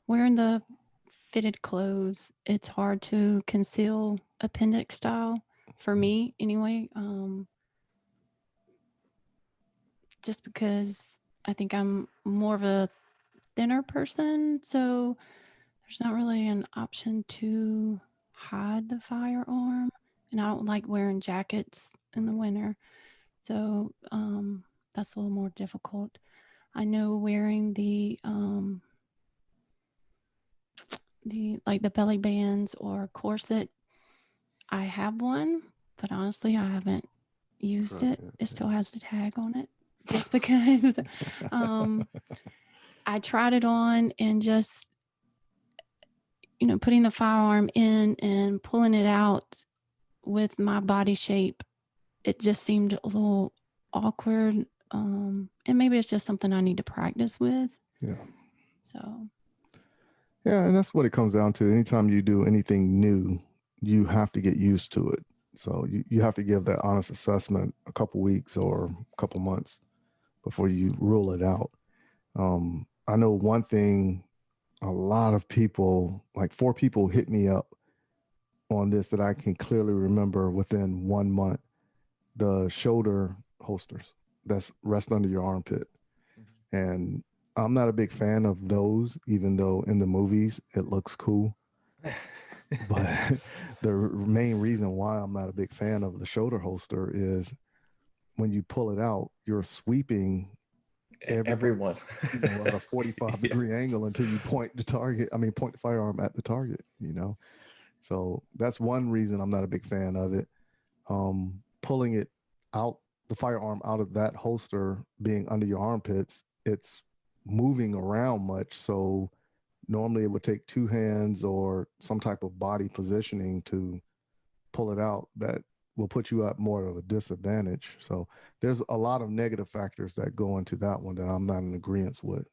wearing the fitted clothes, it's hard to conceal appendix style for me anyway. Just because I think I'm more of a thinner person, so there's not really an option to hide the firearm, and I don't like wearing jackets in the winter, so that's a little more difficult. I know wearing the belly bands or corset. I have one, but honestly, I haven't used it. It still has the tag on it, just because I tried it on and just putting the firearm in and pulling it out with my body shape. It just seemed a little awkward, and maybe it's just something I need to practice with. Yeah. So. Yeah, and that's what it comes down to. Anytime you do anything new, you have to get used to it. So you have to give that honest assessment a couple weeks or a couple months before you rule it out. I know one thing, a lot of people, like 4 people hit me up on this that I can clearly remember within 1 month. The shoulder holsters that's rest under your armpit. And I'm not a big fan of those, even though in the movies it looks cool. But the main reason why I'm not a big fan of the shoulder holster is when you pull it out, you're sweeping everyone at a 45 degree angle until you point the firearm at the target, So that's one reason I'm not a big fan of it. Pulling it out, the firearm out of that holster being under your armpits, it's moving around much. So normally it would take 2 hands or some type of body positioning to pull it out. That will put you at more of a disadvantage. So there's a lot of negative factors that go into that one that I'm not in agreement with.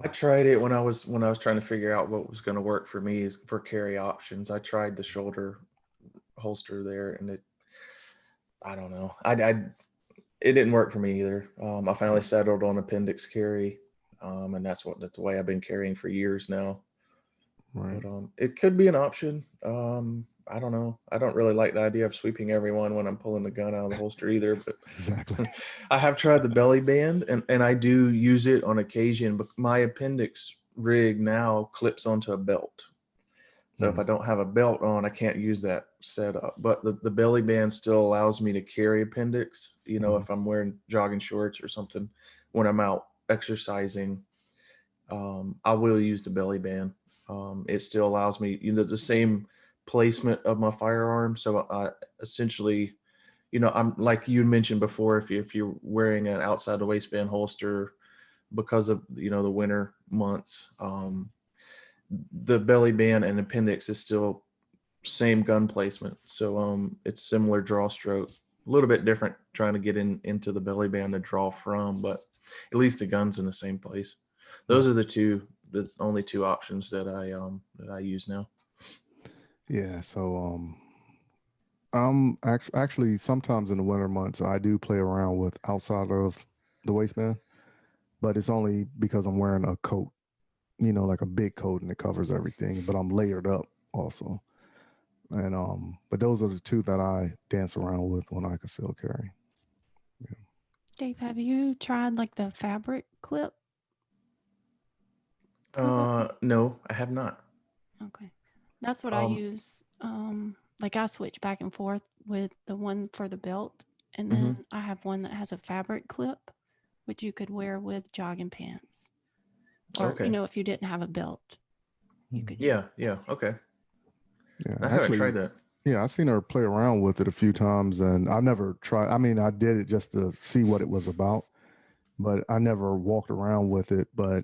I tried it when I was trying to figure out what was going to work for me for carry options. I tried the shoulder holster there, and I don't know. It didn't work for me either. I finally settled on appendix carry, and that's the way I've been carrying for years now. Right. But it could be an option. I don't know. I don't really like the idea of sweeping everyone when I'm pulling the gun out of the holster either. But exactly. I have tried the belly band, and I do use it on occasion. But my appendix rig now clips onto a belt. So if I don't have a belt on, I can't use that setup. But the belly band still allows me to carry appendix, if I'm wearing jogging shorts or something. When I'm out exercising, I will use the belly band. It still allows me, the same placement of my firearm. So I essentially, I'm like you mentioned before, if you're wearing an outside the waistband holster because of, the winter months, the belly band and appendix is still same gun placement. So it's similar draw stroke, a little bit different trying to get into the belly band to draw from, but at least the gun's in the same place. Those are the only two options that I use now. Yeah. So I'm actually sometimes in the winter months I do play around with outside of the waistband, but it's only because I'm wearing a coat, like a big coat, and it covers everything, but I'm layered up also. And but those are the two that I dance around with when I conceal carry. Yeah. Dave, have you tried like the fabric clip? No, I have not. Okay. That's what I use. Like I switch back and forth with the one for the belt, and then I have one that has a fabric clip, which you could wear with jogging pants. Or, Okay. if you didn't have a belt, you could. Yeah. Okay. Yeah. I haven't tried that. Yeah, I've seen her play around with it a few times, and I never tried. I mean, I did it just to see what it was about, but I never walked around with it. But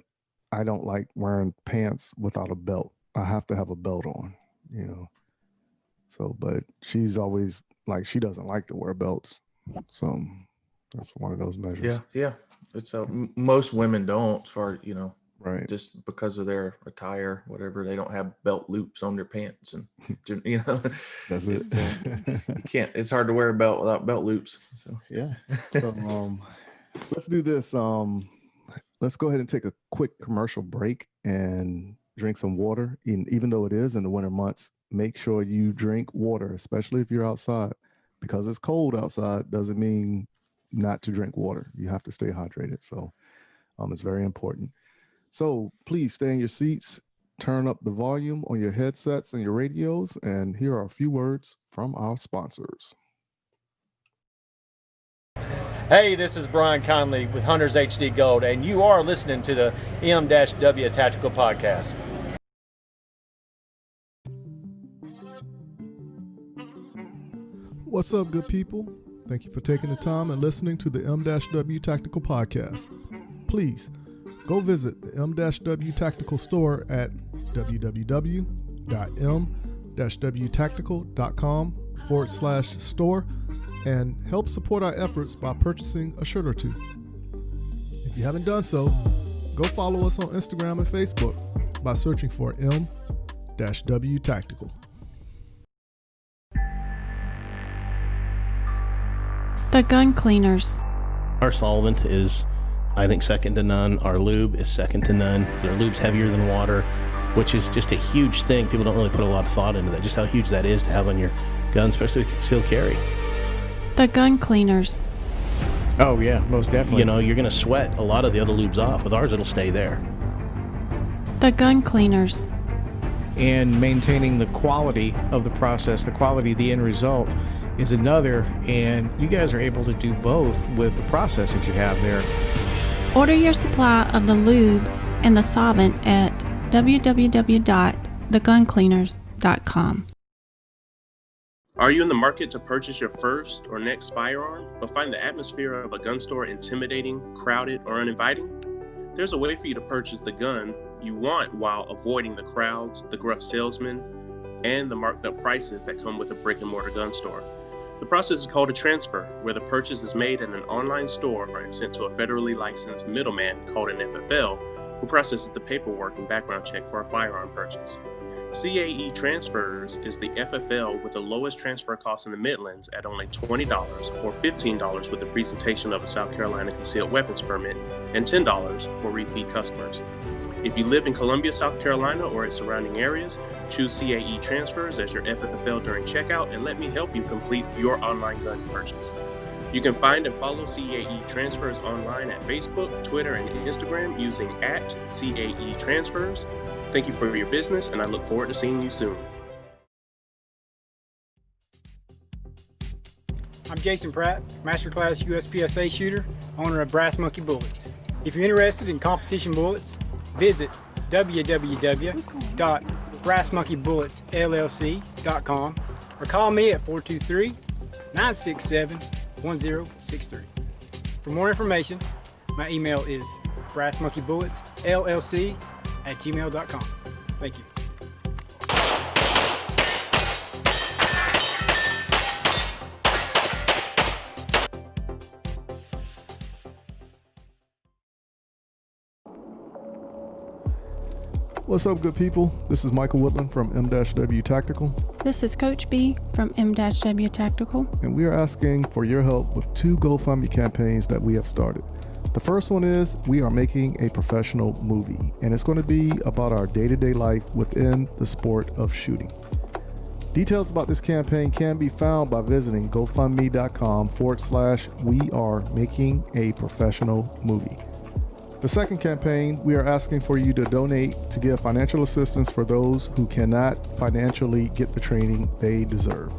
I don't like wearing pants without a belt. I have to have a belt on, So, but she's always like, she doesn't like to wear belts. So that's one of those measures. Yeah. It's most women don't, as far right, just because of their attire, whatever. They don't have belt loops on their pants, and that's it. You can't. It's hard to wear a belt without belt loops. So yeah. So let's do this. Let's go ahead and take a quick commercial break and drink some water. Even though it is in the winter months, make sure you drink water, especially if you're outside, because it's cold outside doesn't mean not to drink water. You have to stay hydrated. So it's very important. So please stay in your seats, turn up the volume on your headsets and your radios, and here are a few words from our sponsors. Hey, this is Brian Conley with Hunters HD Gold, and you are listening to the M-W Tactical Podcast. What's up, good people? Thank you for taking the time and listening to the M-W Tactical Podcast. Please go visit the M-W Tactical store at www.m-wtactical.com/store and help support our efforts by purchasing a shirt or two. If you haven't done so, go follow us on Instagram and Facebook by searching for M-W Tactical. The gun cleaners. Our solvent is, I think, second to none. Our lube is second to none. Our lube's heavier than water, which is just a huge thing. People don't really put a lot of thought into that, just how huge that is to have on your gun, especially with concealed carry. The gun cleaners. Oh yeah, most definitely. You're going to sweat a lot of the other lubes off. With ours, it'll stay there. The gun cleaners. And maintaining the quality of the process, the quality of the end result is another, and you guys are able to do both with the process that you have there. Order your supply of the lube and the solvent at www.theguncleaners.com. Are you in the market to purchase your first or next firearm, but find the atmosphere of a gun store intimidating, crowded, or uninviting? There's a way for you to purchase the gun you want while avoiding the crowds, the gruff salesmen, and the marked up prices that come with a brick and mortar gun store. The process is called a transfer, where the purchase is made in an online store and sent to a federally licensed middleman called an FFL, who processes the paperwork and background check for a firearm purchase. CAE Transfers is the FFL with the lowest transfer cost in the Midlands at only $20 or $15 with the presentation of a South Carolina concealed weapons permit and $10 for repeat customers. If you live in Columbia, South Carolina or its surrounding areas, choose CAE Transfers as your FFL during checkout and let me help you complete your online gun purchase. You can find and follow CAE Transfers online at Facebook, Twitter, and Instagram using @CAE Transfers. Thank you for your business, and I look forward to seeing you soon. I'm Jason Pratt, Masterclass USPSA shooter, owner of Brass Monkey Bullets. If you're interested in competition bullets, visit www.brassmonkeybulletsllc.com or call me at 967-1063. For more information, my email is brassmonkeybulletsllc@gmail.com. Thank you. What's up, good people? This is Michael Woodland from M-W Tactical. This is Coach B from M-W Tactical. And we are asking for your help with 2 GoFundMe campaigns that we have started. The first one is we are making a professional movie, and it's going to be about our day-to-day life within the sport of shooting. Details about this campaign can be found by visiting gofundme.com/we are making a professional movie. The second campaign, we are asking for you to donate to give financial assistance for those who cannot financially get the training they deserve.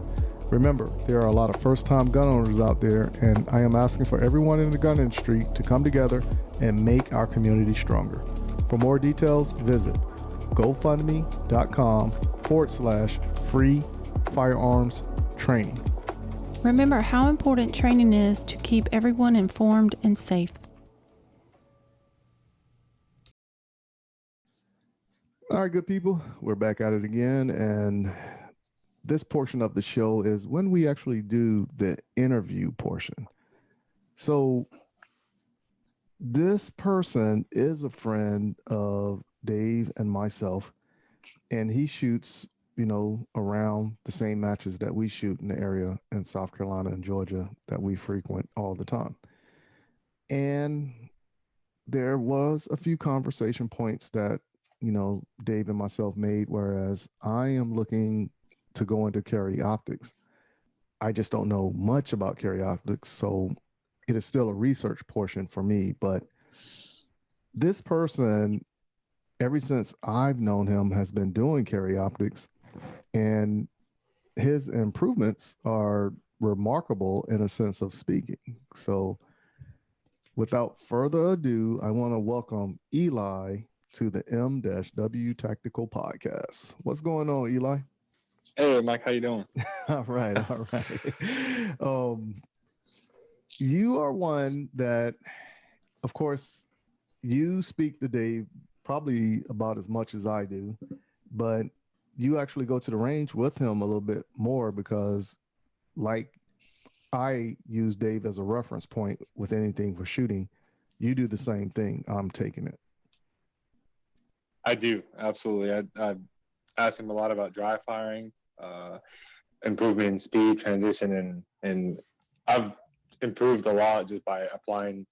Remember, there are a lot of first-time gun owners out there, and I am asking for everyone in the gun industry to come together and make our community stronger. For more details, visit gofundme.com/free firearms training. Remember how important training is to keep everyone informed and safe. All right, good people, we're back at it again, and this portion of the show is when we actually do the interview portion. So this person is a friend of Dave and myself, and he shoots, around the same matches that we shoot in the area in South Carolina and Georgia that we frequent all the time. And there was a few conversation points that Dave and myself made, whereas I am looking to go into carry optics. I just don't know much about carry optics, so it is still a research portion for me. But this person, ever since I've known him, has been doing carry optics, and his improvements are remarkable in a sense of speaking. So without further ado, I want to welcome Eli to the M-W Tactical Podcast. What's going on, Eli? Hey, Mike, how you doing? All right. You are one that, of course, you speak to Dave probably about as much as I do, but you actually go to the range with him a little bit more because, like, I use Dave as a reference point with anything for shooting. You do the same thing. I'm taking it. I do, absolutely. I asked him a lot about dry firing, improvement in speed, transition, and I've improved a lot just by applying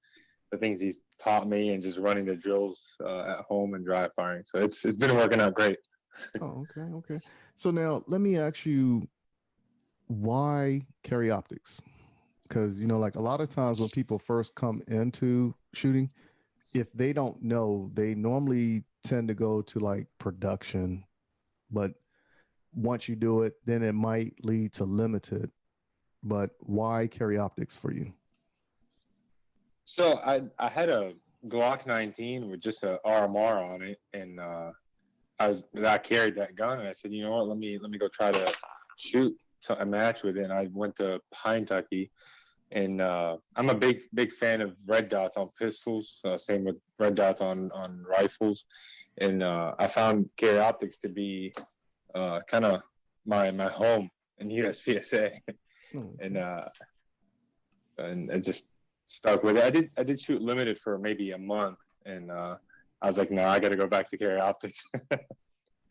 the things he's taught me and just running the drills at home and dry firing. So it's been working out great. Oh, okay. So now let me ask you, why carry optics? Because, like a lot of times when people first come into shooting, if they don't know, they normally tend to go to like production, but once you do it, then it might lead to limited. But why carry optics for you? So I had a Glock 19 with just a RMR on it, and I carried that gun, and I said, you know what, let me go try to shoot a match with it. And I went to Kentucky, and I'm a big fan of red dots on pistols. Same with red dots on rifles, and I found carry optics to be kind of my home in USPSA, and I just stuck with it. I did shoot limited for maybe a month, and I was like, no, I got to go back to carry optics.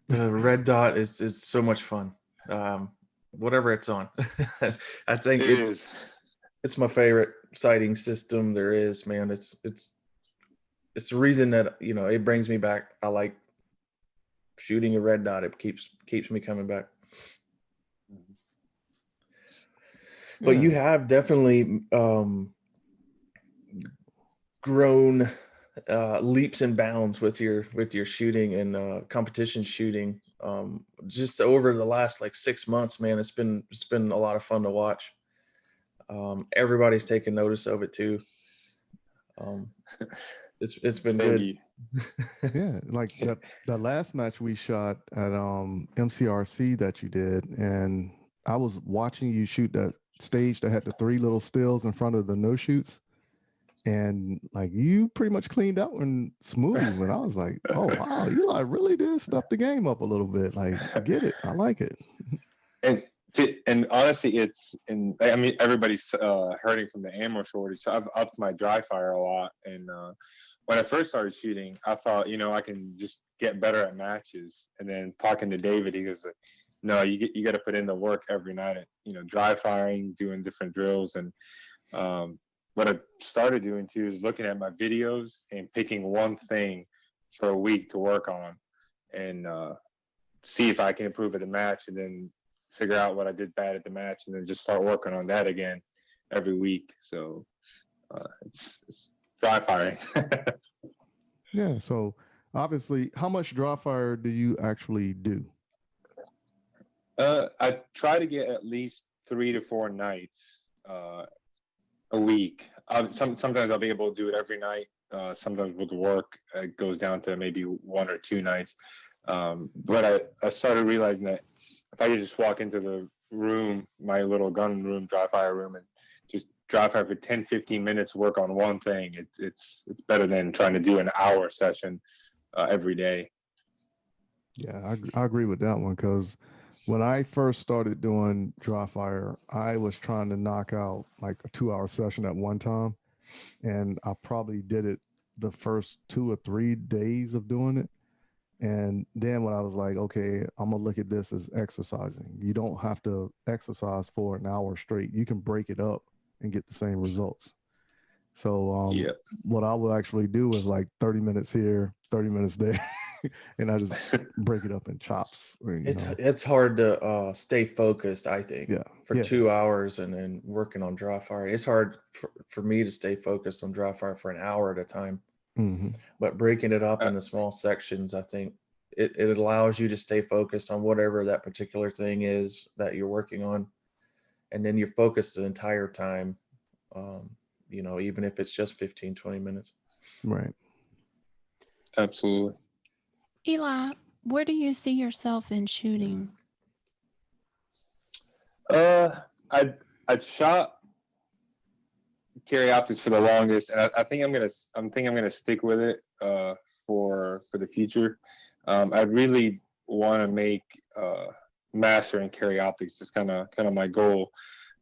The red dot is so much fun. Whatever it's on, I think it's my favorite sighting system there is, man. It's the reason that it brings me back. I like shooting a red dot. It keeps me coming back. But you have definitely grown leaps and bounds with your shooting and competition shooting. Just over the last like 6 months, man, it's been a lot of fun to watch. Everybody's taking notice of it too. It's been good. Yeah, like the last match we shot at MCRC that you did, and I was watching you shoot that stage that had the 3 little stills in front of the no shoots. And like you pretty much cleaned out and smooth. And I was like, oh wow, Eli really did step the game up a little bit. Like, get it. I like it. And honestly, I mean, everybody's hurting from the ammo shortage. So I've upped my dry fire a lot. And when I first started shooting, I thought, I can just get better at matches. And then talking to David, he goes, no, you got to put in the work every night. Dry firing, doing different drills. And what I started doing too is looking at my videos and picking one thing for a week to work on, and see if I can improve at the match, and then figure out what I did bad at the match, and then just start working on that again every week. So it's dry firing. Yeah. So obviously, how much dry fire do you actually do? I try to get at least 3 to 4 nights a week. Sometimes I'll be able to do it every night. Sometimes with work, it goes down to maybe 1 or 2 nights. But I started realizing that if I could just walk into the room, my little gun room, dry fire room, and just dry fire for 10, 15 minutes, work on one thing, it's better than trying to do an hour session every day. Yeah, I agree with that one, because when I first started doing dry fire, I was trying to knock out like a 2-hour session at one time. And I probably did it the first 2 or 3 days of doing it. And then when I was like, okay, I'm going to look at this as exercising. You don't have to exercise for an hour straight. You can break it up and get the same results. So what I would actually do is like 30 minutes here, 30 minutes there. And I just break it up in chops. It's hard to stay focused, I think, for 2 hours and then working on dry fire. It's hard for me to stay focused on dry fire for an hour at a time. Mm-hmm. But breaking it up into small sections, I think it allows you to stay focused on whatever that particular thing is that you're working on. And then you're focused the entire time, even if it's just 15, 20 minutes. Right. Absolutely. Eli, where do you see yourself in shooting? I shot carry optics for the longest, and I think I'm gonna stick with it for the future. I really want to make master and carry optics. It's kind of my goal.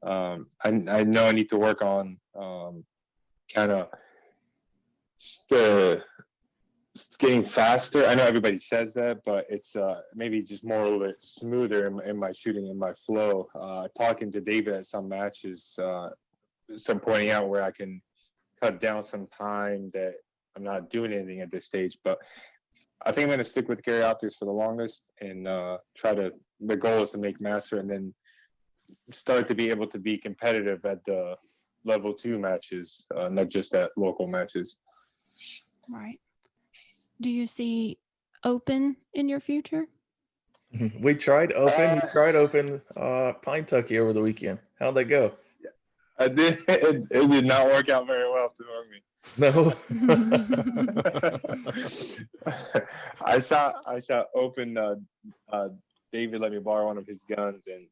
I know I need to work on kind of getting faster. I know everybody says that, but it's maybe just more a little bit smoother in my shooting, in my flow. Talking to David at some matches, some pointing out where I can cut down some time that I'm not doing anything at this stage. But I think I'm going to stick with carry optics for the longest, and the goal is to make master and then start to be able to be competitive at the level 2 matches, not just at local matches. Right. Do you see open in your future? We tried open. You tried open Pine Tucky over the weekend. How'd that go? I did. It did not work out very well for me. No. I shot open. David let me borrow one of his guns, and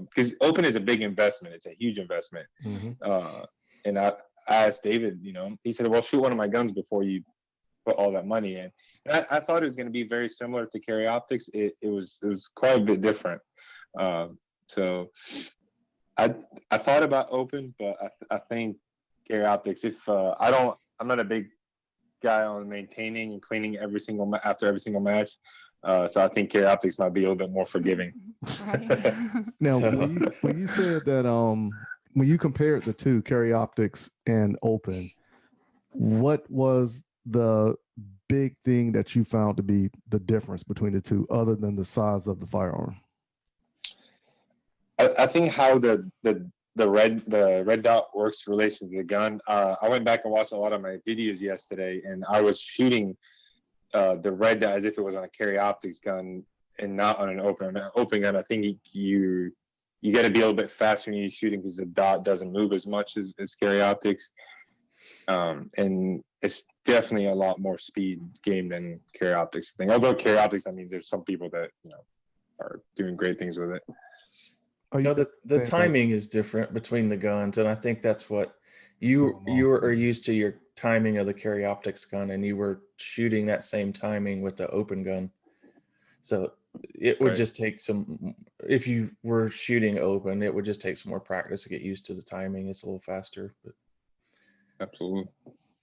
because open is a big investment. It's a huge investment. Mm-hmm. And I asked David. He said, "Well, shoot one of my guns before you put all that money in." And I thought it was going to be very similar to carry optics. It was quite a bit different. So I thought about open, but I think carry optics. If I'm not a big guy on maintaining and cleaning after every single match. So I think carry optics might be a little bit more forgiving. Right. Now, when you said that, when you compared the two, carry optics and open, what was the big thing that you found to be the difference between the two, other than the size of the firearm? I think how the red dot works in relation to the gun. I went back and watched a lot of my videos yesterday, and I was shooting the red dot as if it was on a carry optics gun and not on an open gun. I think you got to be a little bit faster when you're shooting because the dot doesn't move as much as carry optics. And it's definitely a lot more speed game than carry optics thing. Although carry optics, I mean, there's some people that are doing great things with it. No, the timing is different between the guns, and I think that's what you are used to, your timing of the carry optics gun, and you were shooting that same timing with the open gun. So it would just take some, if you were shooting open, it would just take some more practice to get used to the timing. It's a little faster, but absolutely.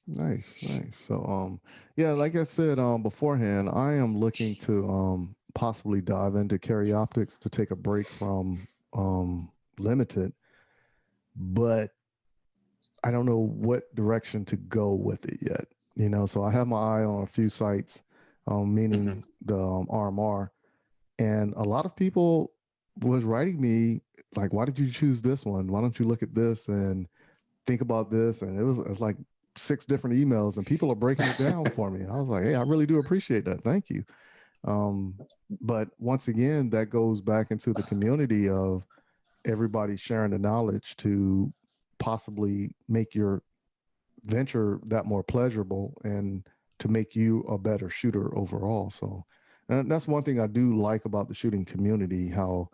Nice. So yeah, like I said beforehand, I am looking to possibly dive into carry optics to take a break from limited, but I don't know what direction to go with it yet. You know, so I have my eye on a few sites, meaning the RMR, and a lot of people was writing me like, why did you choose this one? Why don't you look at this and think about this? And it was like 6 different emails, and people are breaking it down for me. I was like, hey, I really do appreciate that. Thank you. But once again, that goes back into the community of everybody sharing the knowledge to possibly make your venture that more pleasurable and to make you a better shooter overall. So, and that's one thing I do like about the shooting community, how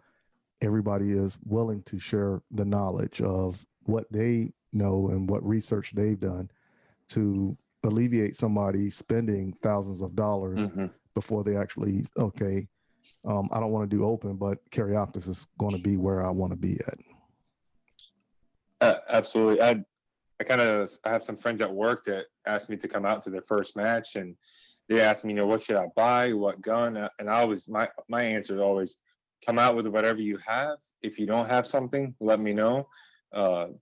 everybody is willing to share the knowledge of what they know and what research they've done to alleviate somebody spending thousands of dollars before they actually, okay, I don't want to do open, but carry optics is going to be where I want to be at. Absolutely. I have some friends at work that asked me to come out to their first match, and they asked me, you know, what should I buy, what gun? And I always, my answer is always, come out with whatever you have. If you don't have something, let me know.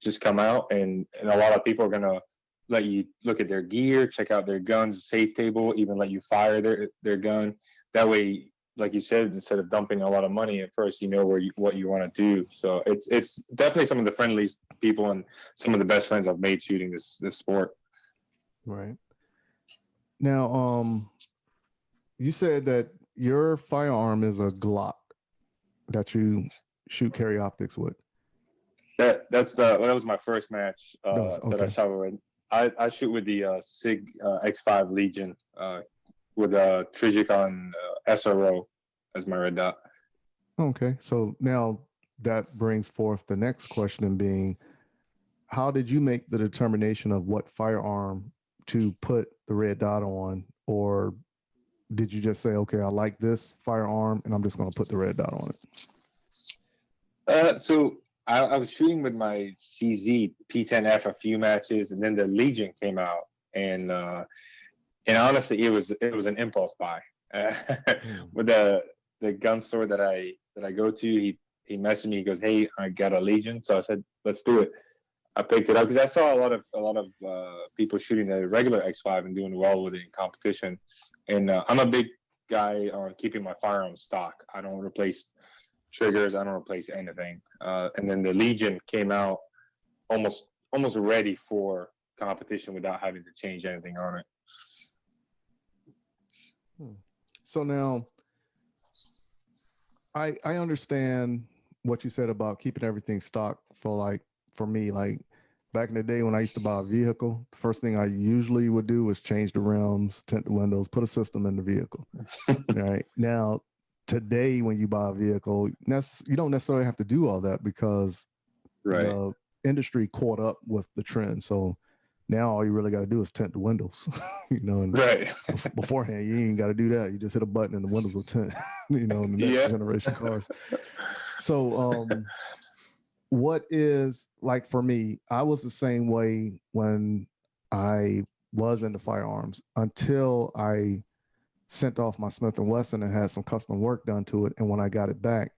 Just come out, and a lot of people are gonna let you look at their gear, check out their guns, safe table, even let you fire their gun. That way, like you said, instead of dumping a lot of money at first, you know what you want to do. So it's definitely some of the friendliest people and some of the best friends I've made shooting this sport. Right. Now, you said that your firearm is a Glock that you shoot carry optics with. That was my first match that I shot with. I shoot with the SIG X5 Legion with a Trijicon SRO as my red dot. Okay, so now that brings forth the next question, being, how did you make the determination of what firearm to put the red dot on, or did you just say, okay, I like this firearm and I'm just going to put the red dot on it? So I was shooting with my CZ P10F a few matches, and then the Legion came out, and honestly, it was an impulse buy. With the gun store that I go to, he messaged me. He goes, "Hey, I got a Legion," so I said, "Let's do it." I picked it up because I saw a lot of people shooting the regular X5 and doing well with it in competition, and I'm a big guy on keeping my firearm stock. I don't replace triggers. I don't replace anything. And then the Legion came out almost ready for competition without having to change anything on it. So now I understand what you said about keeping everything stock for me, like back in the day when I used to buy a vehicle, the first thing I usually would do was change the rims, tint the windows, put a system in the vehicle. Right now, today, when you buy a vehicle, you don't necessarily have to do all that because the industry caught up with the trend. So now all you really got to do is tint the windows, and beforehand, you ain't got to do that. You just hit a button and the windows will tint, in the next generation cars. So what is, like, for me, I was the same way when I was into firearms until I sent off my Smith & Wesson and had some custom work done to it. And when I got it back,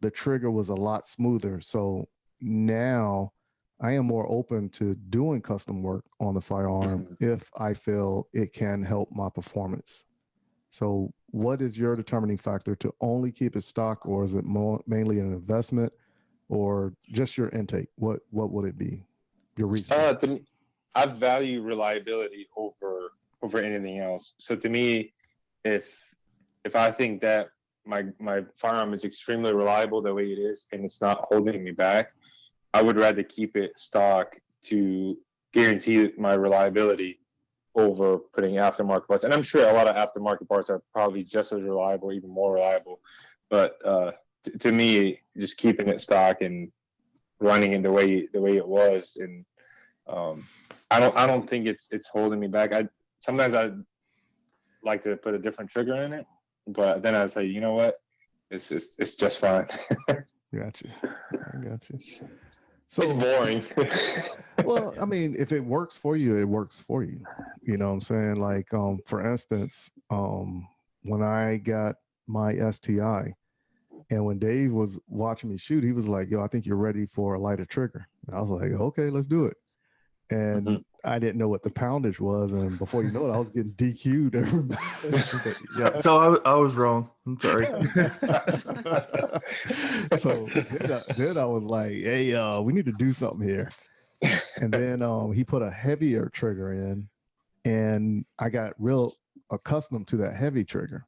the trigger was a lot smoother. So now I am more open to doing custom work on the firearm if I feel it can help my performance. So what is your determining factor to only keep it stock, or is it mainly an investment, or just your intake? What would it be? Your reason? I value reliability over anything else. So to me, if I think that my firearm is extremely reliable the way it is and it's not holding me back, I would rather keep it stock to guarantee my reliability over putting aftermarket parts. And I'm sure a lot of aftermarket parts are probably just as reliable, even more reliable. But to me, just keeping it stock and running it the way it was, and I don't think it's holding me back. Sometimes I like to put a different trigger in it, but then I say, you know what, it's just fine. Gotcha. I got you. So it's boring. Well, I mean, if it works for you, it works for you. You know what I'm saying? Like, for instance, when I got my STI, and when Dave was watching me shoot, he was like, "Yo, I think you're ready for a lighter trigger." And I was like, "Okay, let's do it." And I didn't know what the poundage was, and before you know it, I was getting DQ'd every match. Yeah, so I was wrong. I'm sorry. So then I was like, "Hey, we need to do something here." And then he put a heavier trigger in, and I got real accustomed to that heavy trigger.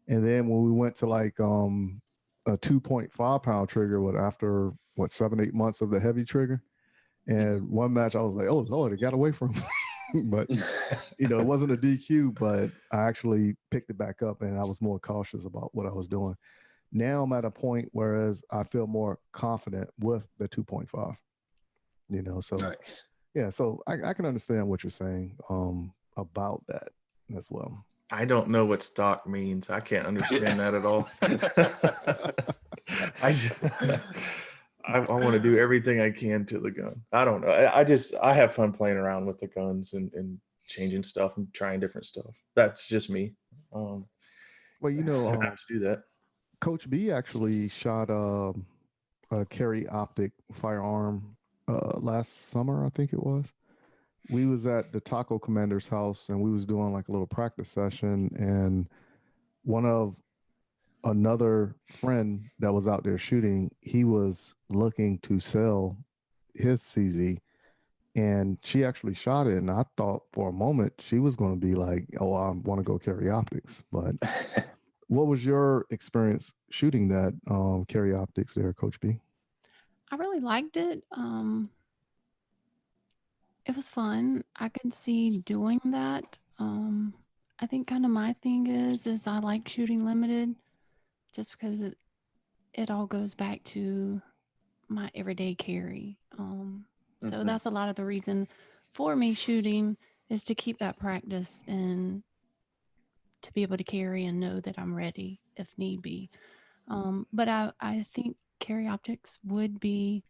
And then when we went to like a 2.5 pound trigger, after 7-8 months of the heavy trigger, and one match I was like, "Oh Lord, it got away from me." But it wasn't a DQ, but I actually picked it back up, and I was more cautious about what I was doing. Now I'm at a point whereas I feel more confident with the 2.5. So nice. Yeah, so I can understand what you're saying about that as well. I don't know what stock means. I can't understand that at all. I want to do everything I can to the gun. I don't know. I have fun playing around with the guns and changing stuff and trying different stuff. That's just me. Well, I have to do that. Coach B actually shot a carry optic firearm last summer, I think it was. We was at the Taco Commander's house, and we was doing like a little practice session, and another friend that was out there shooting, he was looking to sell his CZ, and she actually shot it, and I thought for a moment she was going to be like, "Oh, I want to go carry optics." But what was your experience shooting that carry optics there, Coach B? I really liked it. It was fun. I could see doing that. I think kind of my thing is I like shooting limited, just because it all goes back to my everyday carry. So that's a lot of the reason for me shooting, is to keep that practice and to be able to carry and know that I'm ready if need be. But I think carry optics would be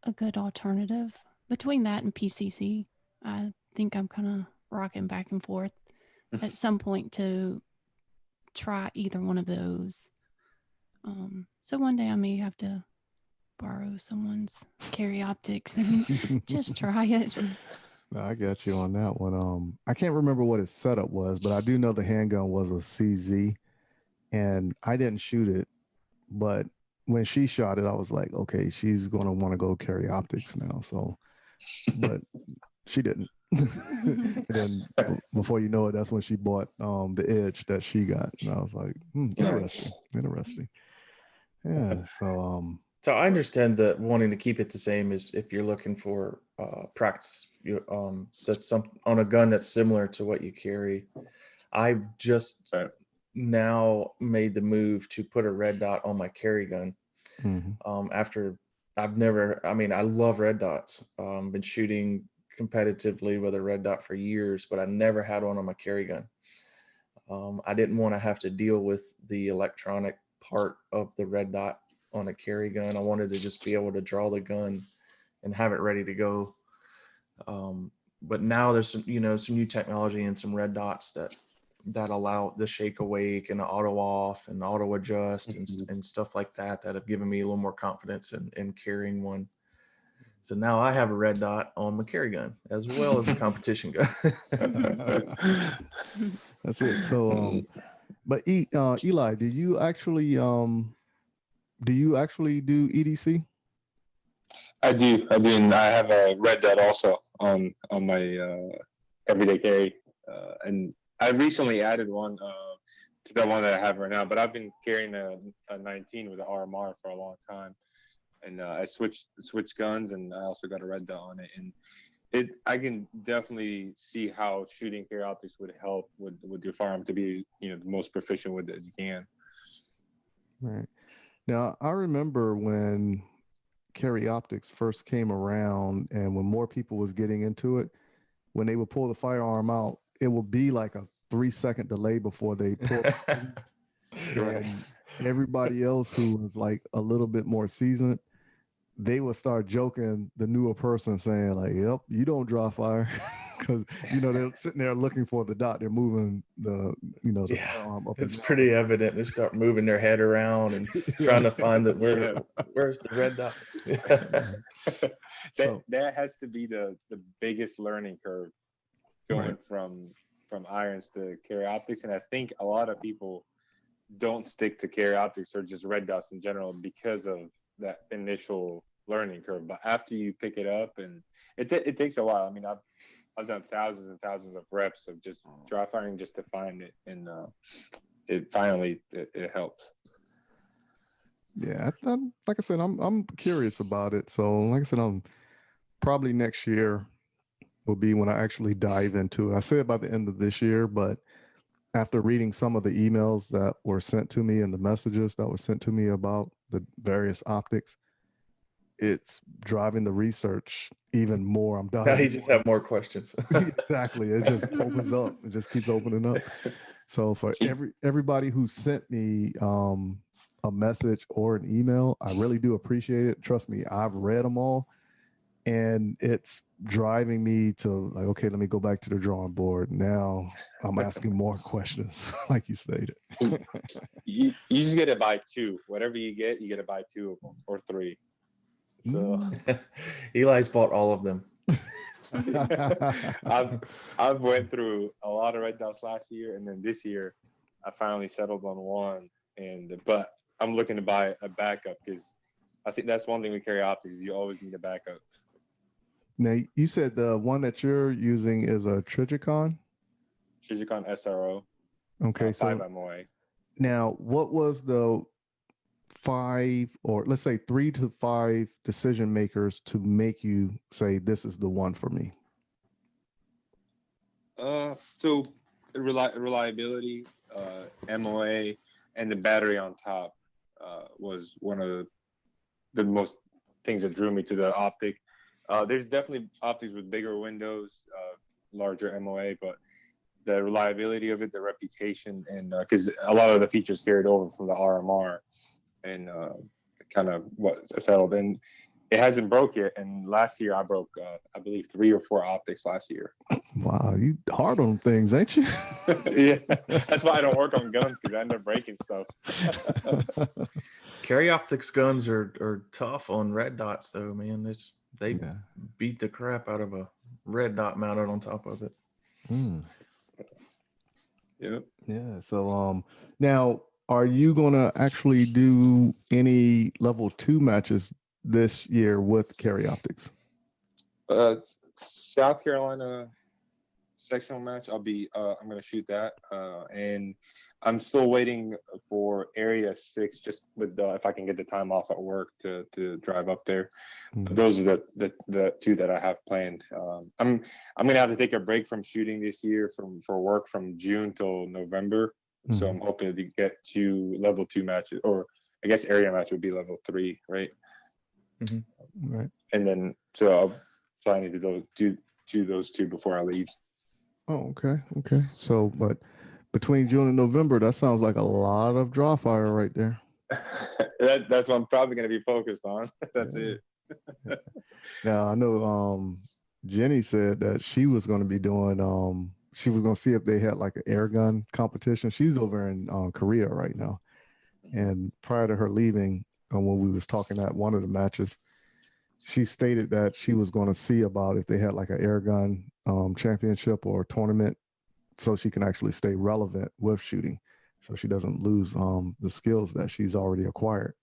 a good alternative. Between that and PCC, I think I'm kind of rocking back and forth at some point to try either one of those. So one day I may have to borrow someone's carry optics and just try it. No, I got you on that one. I can't remember what his setup was, but I do know the handgun was a CZ, and I didn't shoot it. But when she shot it, I was like, okay, she's going to want to go carry optics now. So, but she didn't. And then before you know it, that's when she bought the Edge that she got, and I was like, interesting. Yeah. So I understand that wanting to keep it the same is if you're looking for practice. That's on a gun that's similar to what you carry. I've just now made the move to put a red dot on my carry gun. After I love red dots. Been shooting competitively with a red dot for years, but I never had one on my carry gun. I didn't want to have to deal with the electronic part of the red dot on a carry gun. I wanted to just be able to draw the gun and have it ready to go. But now there's some new technology and some red dots that allow the shake awake and the auto off and auto adjust and stuff like that have given me a little more confidence in carrying one. So now I have a red dot on my carry gun as well as a competition gun. That's it. So, but Eli, do you actually do EDC? I do, and I have a red dot also on my everyday carry, and I recently added one to the one that I have right now. But I've been carrying a 19 with an RMR for a long time, and I switched guns, and I also got a red dot on it, and I can definitely see how shooting carry optics would help with your firearm to be the most proficient with it as you can. Right. Now, I remember when carry optics first came around and when more people was getting into it, when they would pull the firearm out, it would be like a 3-second delay before they pull it. And everybody else who was like a little bit more seasoned, they would start joking the newer person saying like, yep, you don't draw fire. Because they're sitting there looking for the dot. They're moving the firearm up. It's pretty evident. They start moving their head around and trying to find where's the red dot. That has to be the biggest learning curve going from irons to carry optics. And I think a lot of people don't stick to carry optics or just red dots in general because of that initial learning curve. But after you pick it up, and it takes a while. I mean, I've done thousands and thousands of reps of just dry firing just to find it, and it finally helps. Yeah, like I said, I'm curious about it. So, like I said, I'm probably next year will be when I actually dive into it. I said by the end of this year, but after reading some of the emails that were sent to me and the messages that were sent to me about the various optics, it's driving the research even more. I'm dying. Now you just have more questions. Exactly. It just opens up. It just keeps opening up. So for everybody who sent me a message or an email, I really do appreciate it. Trust me, I've read them all, and it's driving me to like, okay, let me go back to the drawing board. Now I'm asking more questions, like you stated. You just get to buy two. Whatever you get to buy two of them or three. So Eli's bought all of them. I've went through a lot of red dots last year, and then this year I finally settled on one. But I'm looking to buy a backup because I think that's one thing with carry optics. You always need a backup. Now you said the one that you're using is a Trijicon SRO. Okay, so 5 MOA. Now, what was the 5 or let's say 3 to 5 decision makers to make you say this is the one for me? So reliability, MOA, and the battery on top was one of the most things that drew me to the optic. There's definitely optics with bigger windows, larger MOA, but the reliability of it, the reputation, and because a lot of the features carried over from the RMR, and kind of what settled. And it hasn't broke yet. And last year I broke, I believe, 3 or 4 optics last year. Wow, you hard on things, ain't you? Yeah, that's why I don't work on guns, because I end up breaking stuff. Carry optics guns are tough on red dots, though, man. They beat the crap out of a red dot mounted on top of it. Yep. Yeah. So now, are you gonna actually do any level 2 matches this year with carry optics? South Carolina sectional match, I'm gonna shoot that, and I'm still waiting for Area 6, just with if I can get the time off at work to drive up there. Those are the 2 that I have planned. I'm gonna have to take a break from shooting this year for work from June till November. So I'm hoping to get 2 level 2 matches, or I guess area match would be level 3, right? Right. And then so I'm planning to do those 2 before I leave. Oh, okay. So, but between June and November, that sounds like a lot of draw fire right there. That's what I'm probably going to be focused on. That's it. Now, I know Jenny said that she was going to be doing, she was going to see if they had like an air gun competition. She's over in Korea right now. And prior to her leaving, when we was talking at one of the matches, she stated that she was going to see about if they had like an air gun championship or tournament, so she can actually stay relevant with shooting, so she doesn't lose the skills that she's already acquired.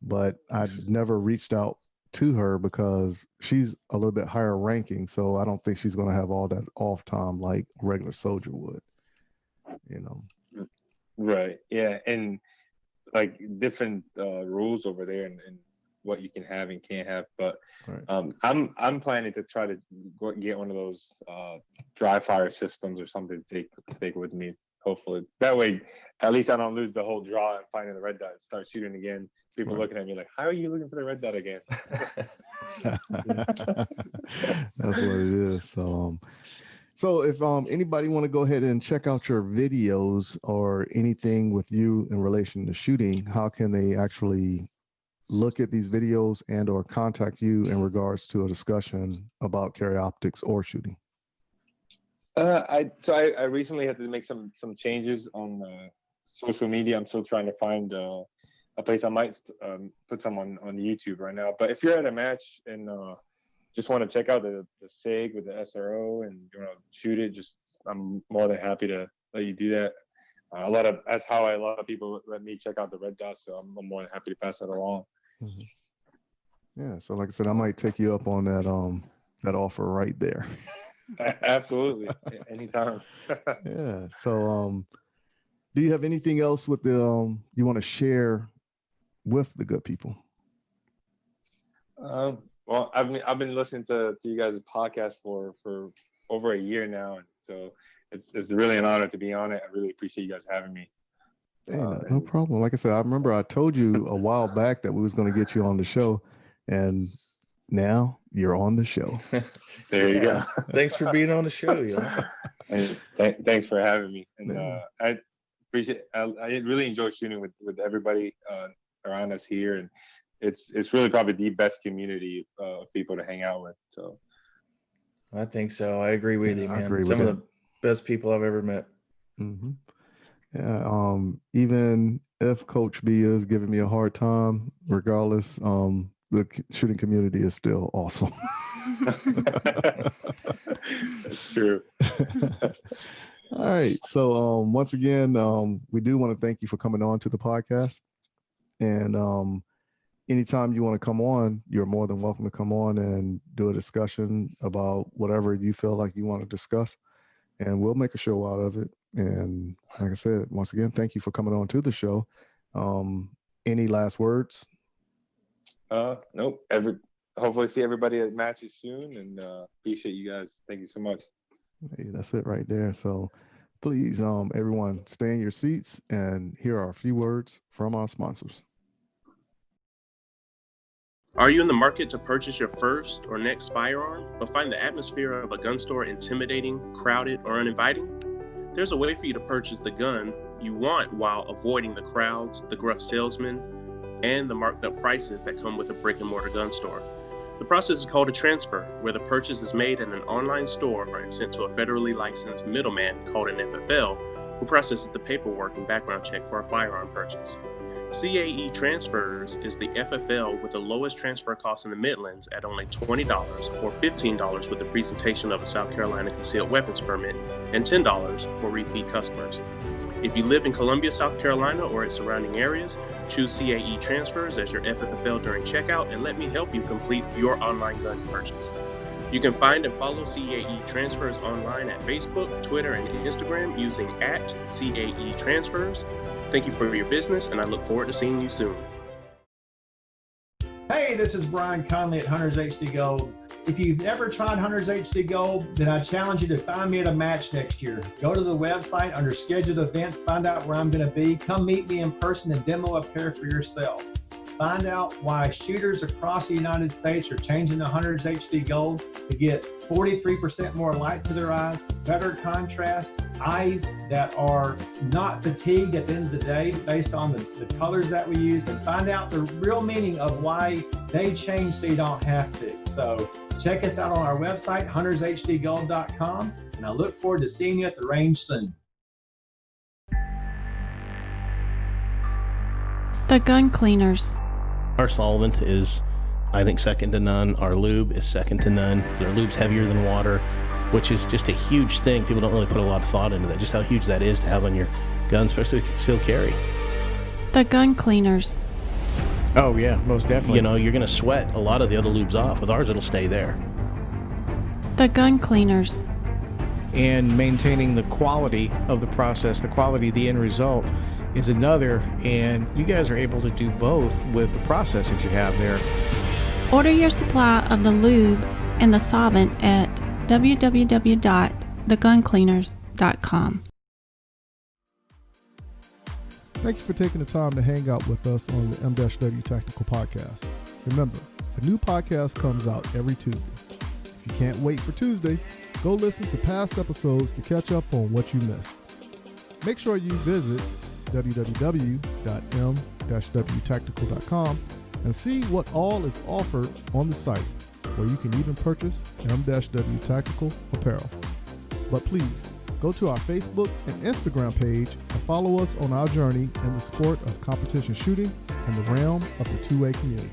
But I never reached out to her because she's a little bit higher ranking, so I don't think she's going to have all that off time like a regular soldier would, Right. Yeah. And like different rules over there, and what you can have and can't have. But I'm planning to try to get one of those dry fire systems or something to take with me. hopefully that way, at least I don't lose the whole draw and finding the red dot and start shooting again. People looking at me like, how are you looking for the red dot again? That's what it is. So if anybody want to go ahead and check out your videos or anything with you in relation to shooting, how can they actually look at these videos and or contact you in regards to a discussion about carry optics or shooting? I recently had to make some changes on social media. I'm still trying to find a place. I might put some on YouTube right now. But if you're at a match and just want to check out the SIG with the SRO and shoot it, I'm more than happy to let you do that. That's how a lot of people let me check out the red dot. So I'm more than happy to pass that along. Mm-hmm. Yeah. So like I said, I might take you up on that offer right there. Absolutely. Anytime. Yeah. So do you have anything else with the you want to share with the good people? Well, I've been listening to you guys' podcast for over a year now, and so it's really an honor to be on it. I really appreciate you guys having me. Hey, no problem. Like I said, I remember I told you a while back that we was going to get you on the show, and now you're on the show. There you go. Thanks for being on the show. And thanks for having me. And I appreciate. I really enjoy shooting with everybody around us here, and it's really probably the best community of people to hang out with. So I think so. I agree with you, man. Some of the best people I've ever met. Mm-hmm. Yeah. Even if Coach B is giving me a hard time, regardless, the shooting community is still awesome. That's true. All right. So once again, we do want to thank you for coming on to the podcast. And anytime you want to come on, you're more than welcome to come on and do a discussion about whatever you feel like you want to discuss. And we'll make a show out of it. And like I said, once again, thank you for coming on to the show. Any last words? Nope. Hopefully see everybody at matches soon, and appreciate you guys. Thank you so much. Hey, that's it right there. So please, everyone, stay in your seats, and here are a few words from our sponsors. Are you in the market to purchase your first or next firearm, but find the atmosphere of a gun store intimidating, crowded, or uninviting? There's a way for you to purchase the gun you want while avoiding the crowds, the gruff salesmen, and the marked up prices that come with a brick and mortar gun store. The process is called a transfer, where the purchase is made in an online store and sent to a federally licensed middleman called an FFL, who processes the paperwork and background check for a firearm purchase. CAE Transfers is the FFL with the lowest transfer cost in the Midlands at only $20 or $15 with the presentation of a South Carolina concealed weapons permit and $10 for repeat customers. If you live in Columbia, South Carolina or its surrounding areas, choose CAE Transfers as your FFL during checkout and let me help you complete your online gun purchase. You can find and follow CAE Transfers online at Facebook, Twitter, and Instagram using @CAE Transfers. Thank you for your business, and I look forward to seeing you soon. Hey, this is Brian Conley at Hunters HD Gold. If you've never tried Hunters HD Gold, then I challenge you to find me at a match next year. Go to the website under scheduled events, find out where I'm going to be. Come meet me in person and demo a pair for yourself. Find out why shooters across the United States are changing to Hunters HD Gold to get 43% more light to their eyes, better contrast, eyes that are not fatigued at the end of the day based on the colors that we use, and find out the real meaning of why they change so you don't have to. So check us out on our website, huntershdgold.com, and I look forward to seeing you at the range soon. The Gun Cleaners. Our solvent is, I think, second to none. Our lube is second to none. Our lube's heavier than water, which is just a huge thing. People don't really put a lot of thought into that, just how huge that is to have on your gun, especially with concealed carry. The Gun Cleaners. Oh, yeah, most definitely. You know, you're going to sweat a lot of the other lubes off. With ours, it'll stay there. The Gun Cleaners. And maintaining the quality of the process, the quality of the end result, is another, and you guys are able to do both with the process that you have there. Order your supply of the lube and the solvent at www.theguncleaners.com. Thank you for taking the time to hang out with us on the M-W Tactical Podcast. Remember, a new podcast comes out every Tuesday. If you can't wait for Tuesday, go listen to past episodes to catch up on what you missed. Make sure you visit www.m-wtactical.com and see what all is offered on the site, where you can even purchase M-W Tactical apparel. But please, go to our Facebook and Instagram page and follow us on our journey in the sport of competition shooting and the realm of the 2A community.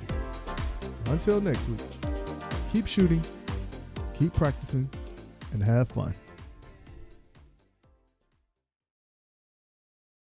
Until next week, keep shooting, keep practicing, and have fun.